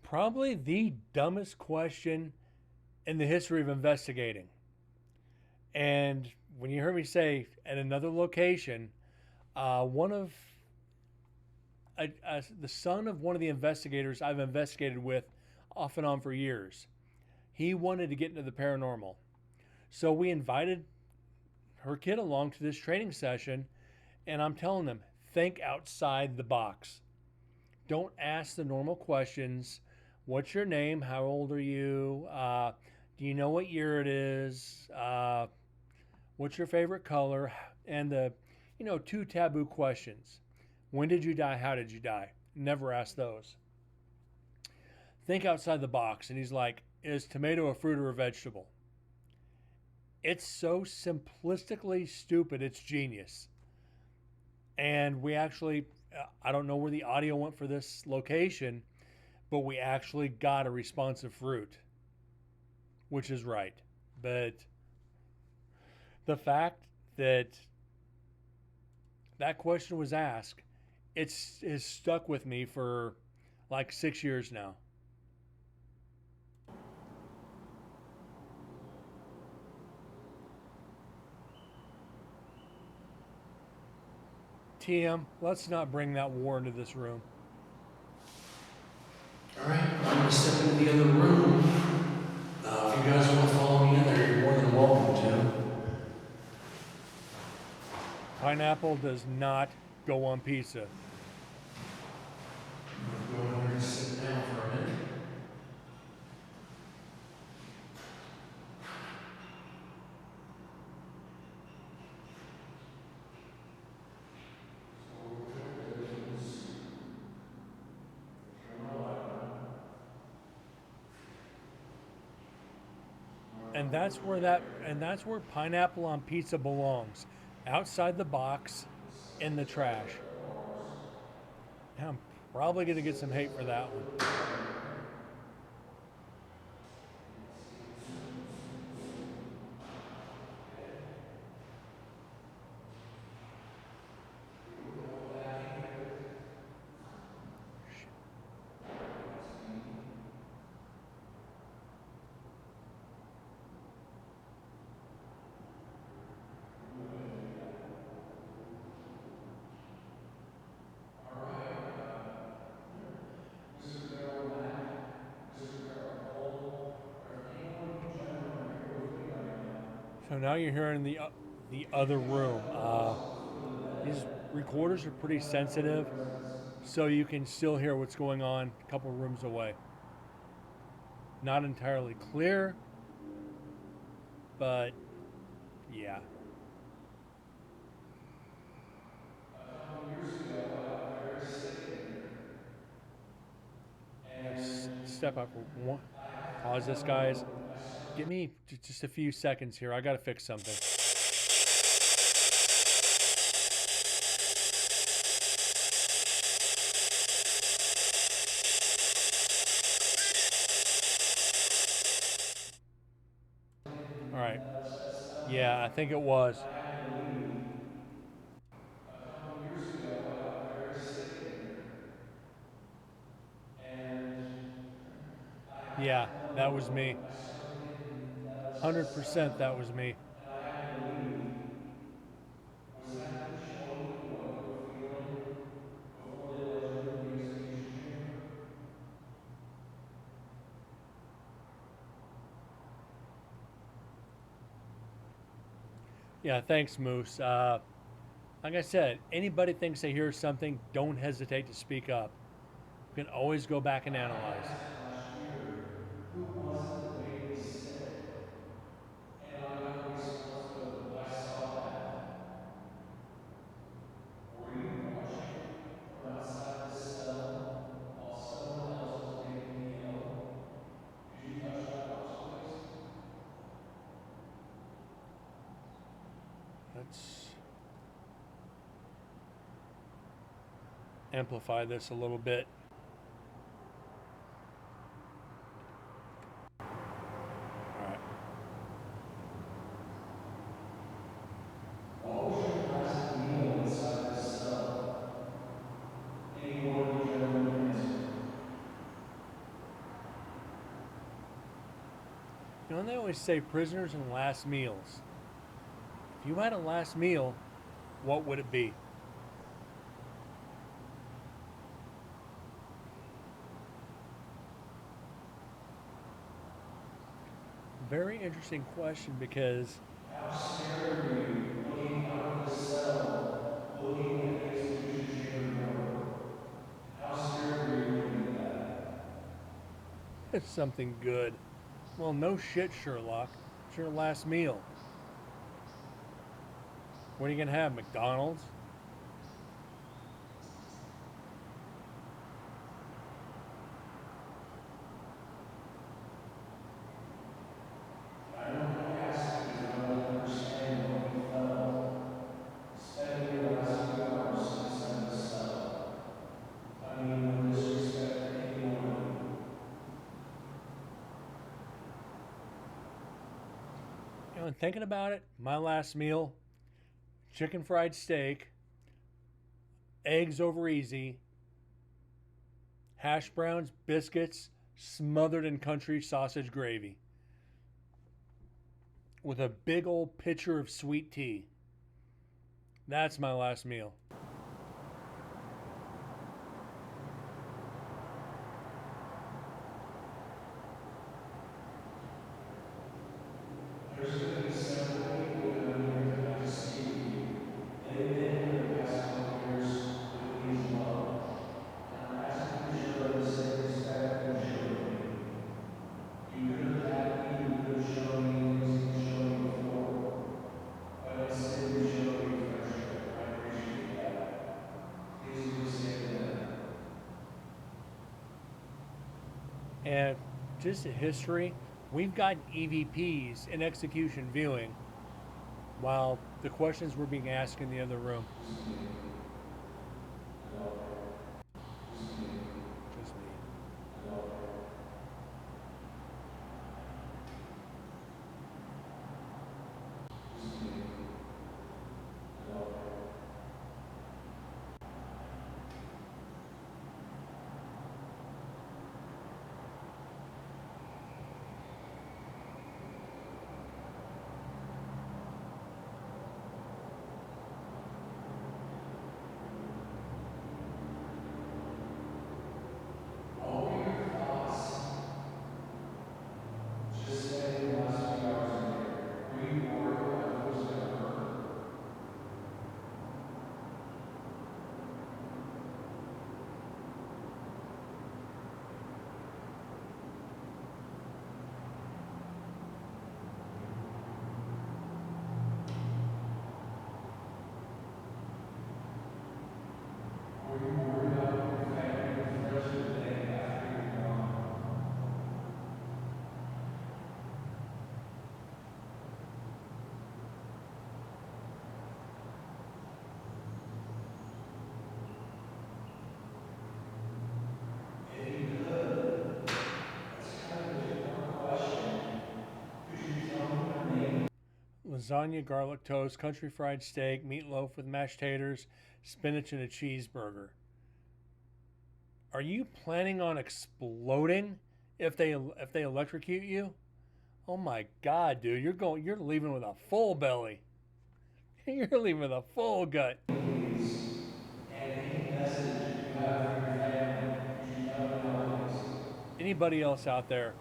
Probably the dumbest question in the history of investigating. And when you heard me say at another location, the son of one of the investigators I've investigated with off and on for years, he wanted to get into the paranormal. So we invited her kid along to this training session, and I'm telling them, think outside the box. Don't ask the normal questions. What's your name? How old are you? Do you know what year it is? What's your favorite color? And the, two taboo questions. When did you die? How did you die? Never ask those. Think outside the box. And he's like, is tomato a fruit or a vegetable? It's so simplistically stupid, it's genius. And we actually, I don't know where the audio went for this location, but we actually got a responsive fruit, which is right. But the fact that that question was asked, it's stuck with me for like 6 years now. TM, let's not bring that war into this room. All right, I'm going to step into the other room. If you guys want to follow me in there, you're more than welcome to. Pineapple does not go on pizza. I'm going to go over and sit down for a minute. And that's where pineapple on pizza belongs. Outside the box, in the trash. I'm probably gonna get some hate for that one. So now you're hearing the other room. These recorders are pretty sensitive, so you can still hear what's going on a couple rooms away. Not entirely clear, but yeah. Step up for one. Pause this, guys. Give me just a few seconds here. I gotta fix something. All right. Yeah, I think it was. Yeah, that was me. 100% that was me. Yeah, thanks, Moose. Like I said, anybody thinks they hear something, don't hesitate to speak up. You can always go back and analyze. Let's amplify this a little bit. All right. You know, and they always say prisoners and last meals. If you had a last meal, what would it be? Very interesting question because it's something good. Well, no shit, Sherlock. It's your last meal. What are you going to have? McDonald's? You know, and thinking about it, my last meal chicken fried steak, eggs over easy, hash browns, biscuits, smothered in country sausage gravy, with a big old pitcher of sweet tea. That's my last meal. And just a history, we've got EVPs in execution viewing while the questions were being asked in the other room. Just me. Lasagna, garlic toast, country fried steak, meatloaf with mashed taters, spinach, and a cheeseburger. Are you planning on exploding if they electrocute you, oh my God, dude, you're leaving with a full belly. You're leaving with a full gut. Anybody else out there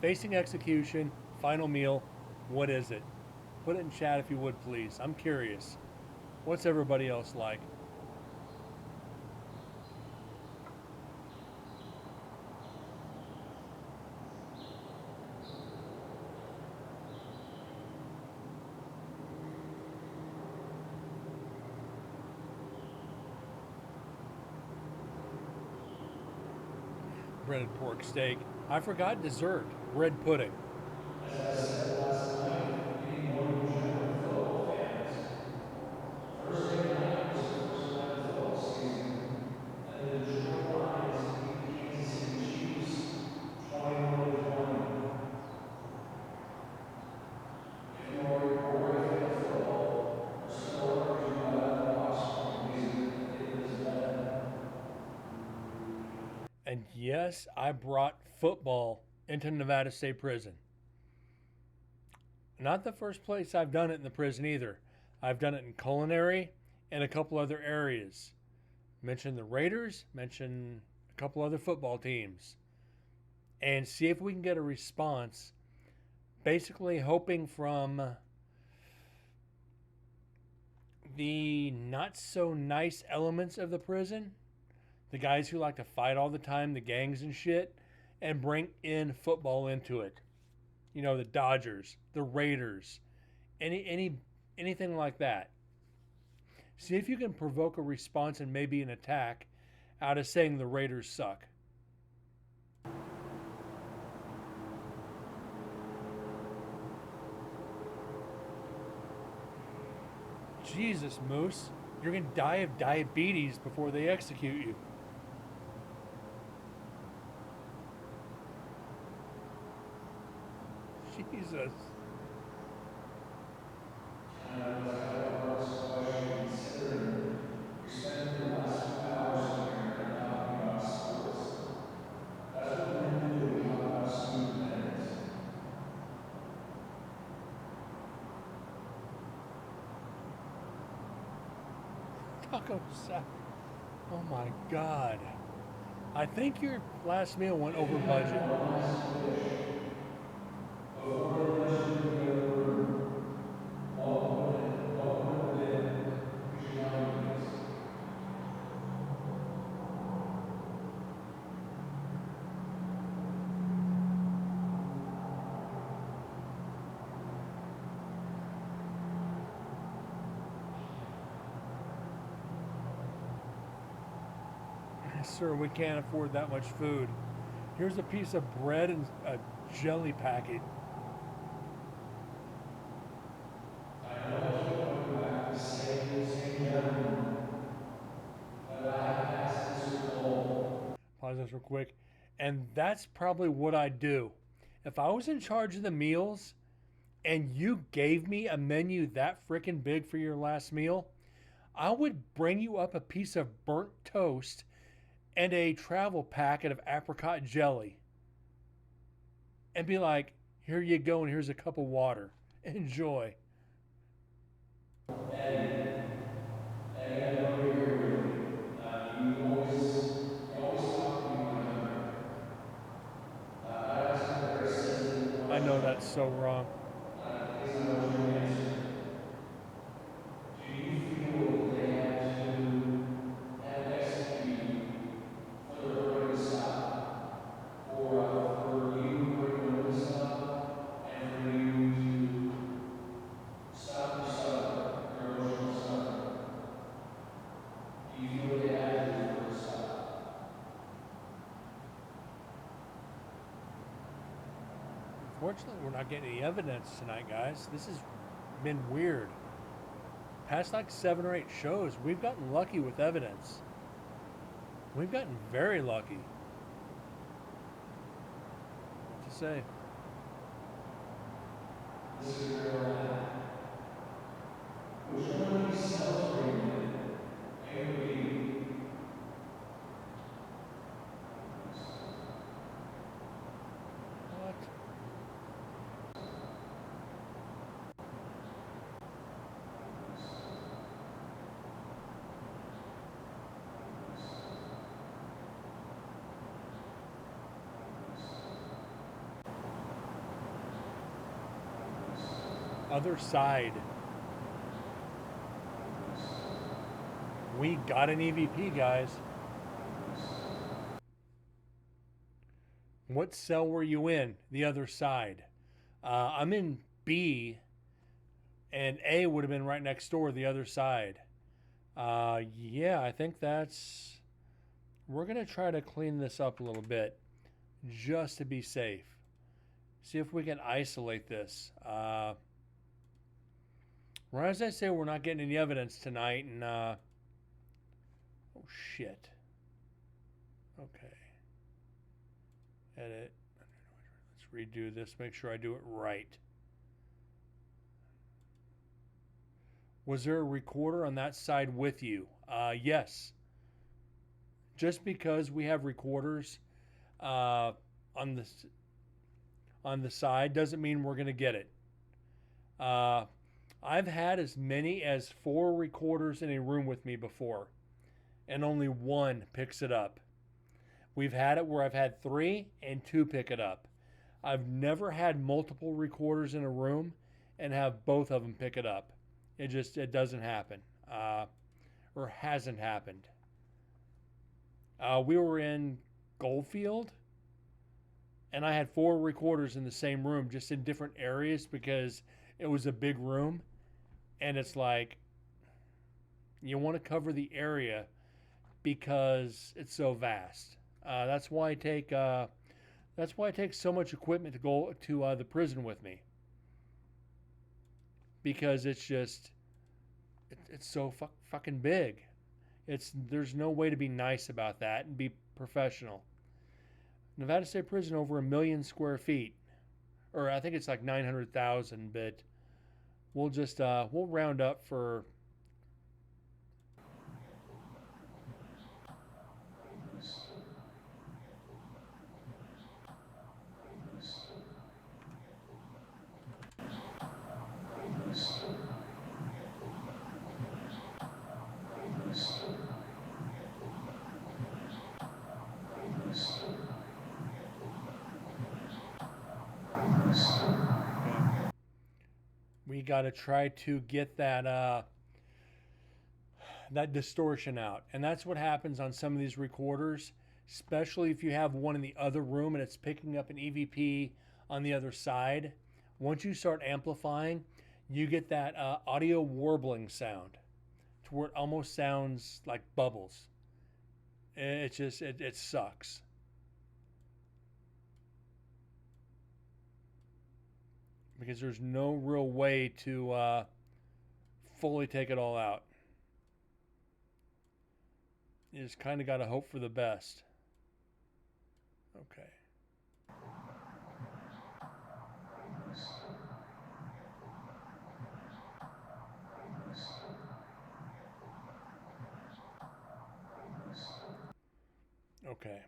facing execution, final meal, what is it? Put it in chat if you would, please. I'm curious. What's everybody else like? Breaded pork steak. I forgot dessert. Bread pudding. And yes, I brought football into Nevada State Prison. Not the first place I've done it in the prison either. I've done it in culinary and a couple other areas. Mention the Raiders, mention a couple other football teams, and see if we can get a response. Basically, hoping from the not so nice elements of the prison, the guys who like to fight all the time, the gangs and shit, and bring in football into it. You know, the Dodgers, the Raiders, anything like that. See if you can provoke a response and maybe an attack out of saying the Raiders suck. Jesus, Moose, you're going to die of diabetes before they execute you. Jesus. Taco salad. Oh my God. I think your last meal went over budget. Sir, we can't afford that much food. Here's a piece of bread and a jelly packet. Pause this real quick. And that's probably what I'd do. If I was in charge of the meals and you gave me a menu that freaking big for your last meal, I would bring you up a piece of burnt toast and a travel packet of apricot jelly and be like, here you go, and here's a cup of water. Enjoy. I know that's so wrong. Unfortunately, we're not getting any evidence tonight, guys. This has been weird. Past like 7 or 8 shows, we've gotten lucky with evidence. We've gotten very lucky. What to say? Other side. We got an EVP, guys. What cell were you in? The other side. I'm in B, and A would have been right next door, the other side. Yeah, I think that's. We're going to try to clean this up a little bit just to be safe. See if we can isolate this. Well, as I say, we're not getting any evidence tonight, and oh shit. Okay. Edit. Let's redo this. Make sure I do it right. Was there a recorder on that side with you? Yes. Just because we have recorders on the side doesn't mean we're going to get it. I've had as many as 4 recorders in a room with me before, and only one picks it up. We've had it where I've had 3 and 2 pick it up. I've never had multiple recorders in a room and have both of them pick it up. It doesn't happen, or hasn't happened. We were in Goldfield, and I had 4 recorders in the same room, just in different areas because it was a big room, and it's like you want to cover the area because it's so vast. That's why I take so much equipment to go to the prison with me, because it's just it's so fucking big. There's no way to be nice about that and be professional. Nevada State Prison over 1 million square feet, or I think it's like 900,000, but we'll just we'll round up for. We got to try to get that that distortion out, and that's what happens on some of these recorders, especially if you have one in the other room and it's picking up an EVP on the other side. Once you start amplifying, you get that audio warbling sound to where it almost sounds like bubbles. It sucks. Because there's no real way to fully take it all out. You just kind of got to hope for the best. Okay. Okay.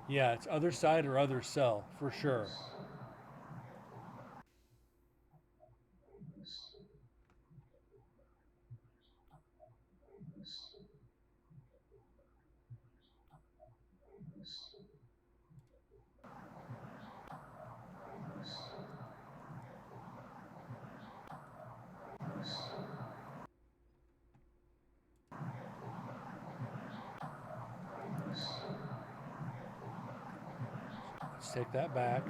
Yeah, it's other side or other cell, for sure. Let's take that back.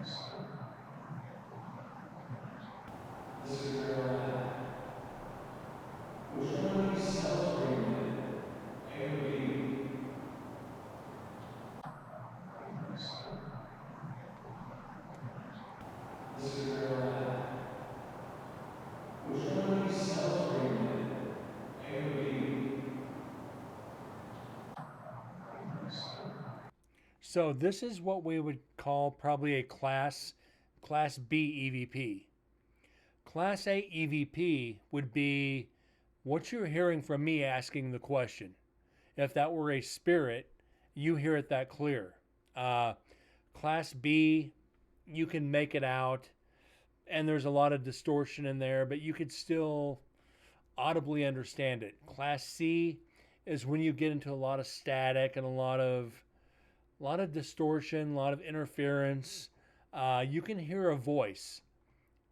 So this is what we would call probably a Class B EVP. Class A EVP would be what you're hearing from me asking the question. If that were a spirit, you hear it that clear. Class B, you can make it out, and there's a lot of distortion in there, but you could still audibly understand it. Class C, is when you get into a lot of static and a lot of distortion, a lot of interference. You can hear a voice.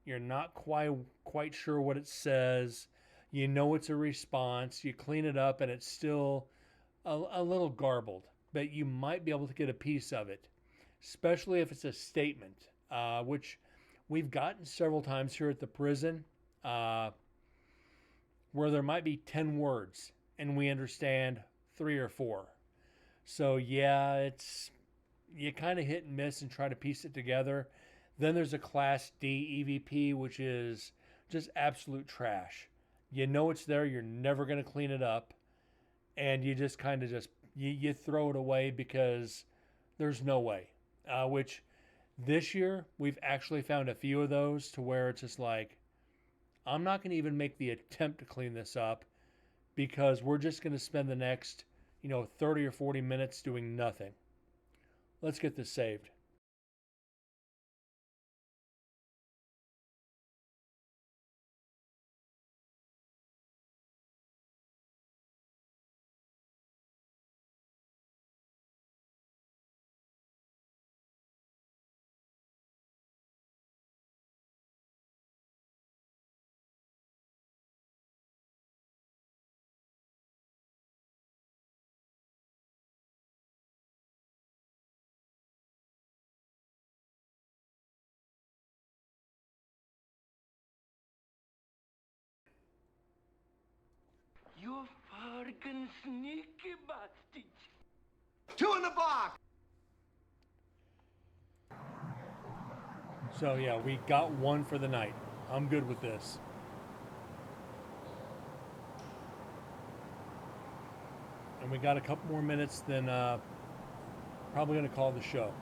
You're not quite sure what it says. You know it's a response. You clean it up and it's still a little garbled, but you might be able to get a piece of it, especially if it's a statement, which we've gotten several times here at the prison, where there might be 10 words and we understand 3 or 4. So yeah, it's you kind of hit and miss and try to piece it together. Then there's a Class D EVP, which is just absolute trash. You know it's there, you're never going to clean it up, and you just kind of just you throw it away because there's no way. Which this year we've actually found a few of those to where it's just like, I'm not going to even make the attempt to clean this up because we're just going to spend the next 30 or 40 minutes doing nothing. Let's get this saved. You fucking sneaky bastard. 2 in the box. So yeah, we got one for the night. I'm good with this. And we got a couple more minutes, then probably going to call the show.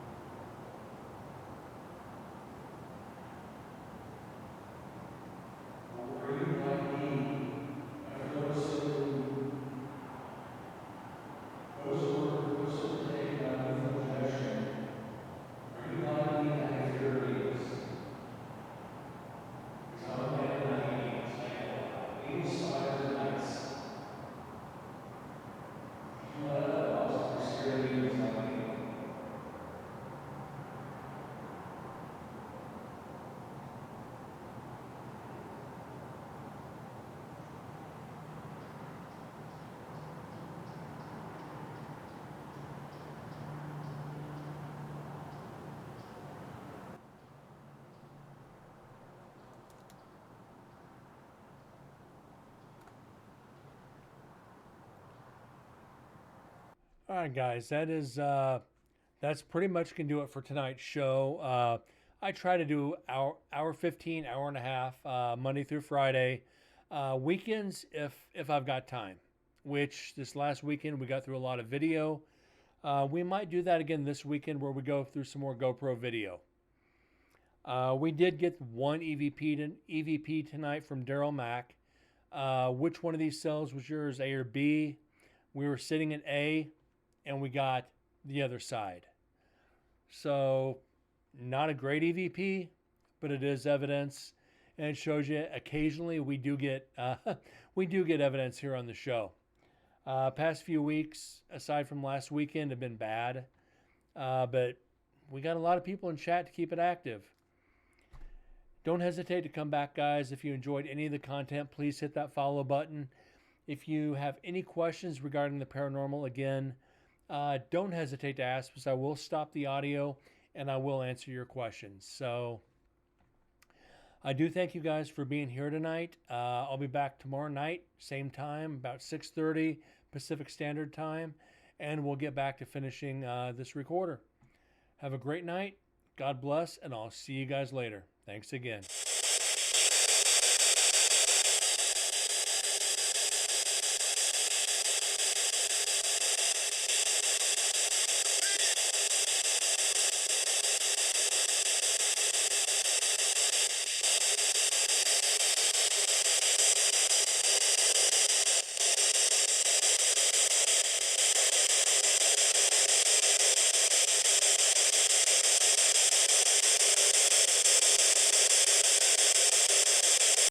All right, guys, that's pretty much can do it for tonight's show. I try to do hour 15, hour and a half, Monday through Friday. Weekends if I've got time. Which this last weekend we got through a lot of video. We might do that again this weekend where we go through some more GoPro video. We did get one EVP tonight from Daryl Mack. Which one of these cells was yours, A or B? We were sitting in A, and we got the other side. So, not a great EVP, but it is evidence, and it shows you occasionally we do get evidence here on the show. Past few weeks, aside from last weekend, have been bad, but we got a lot of people in chat to keep it active. Don't hesitate to come back, guys. If you enjoyed any of the content, please hit that follow button. If you have any questions regarding the paranormal, again, don't hesitate to ask, because I will stop the audio and I will answer your questions. So I do thank you guys for being here tonight. I'll be back tomorrow night, same time, about 6:30 Pacific Standard Time, and we'll get back to finishing this recorder. Have a great night. God bless, and I'll see you guys later. Thanks again.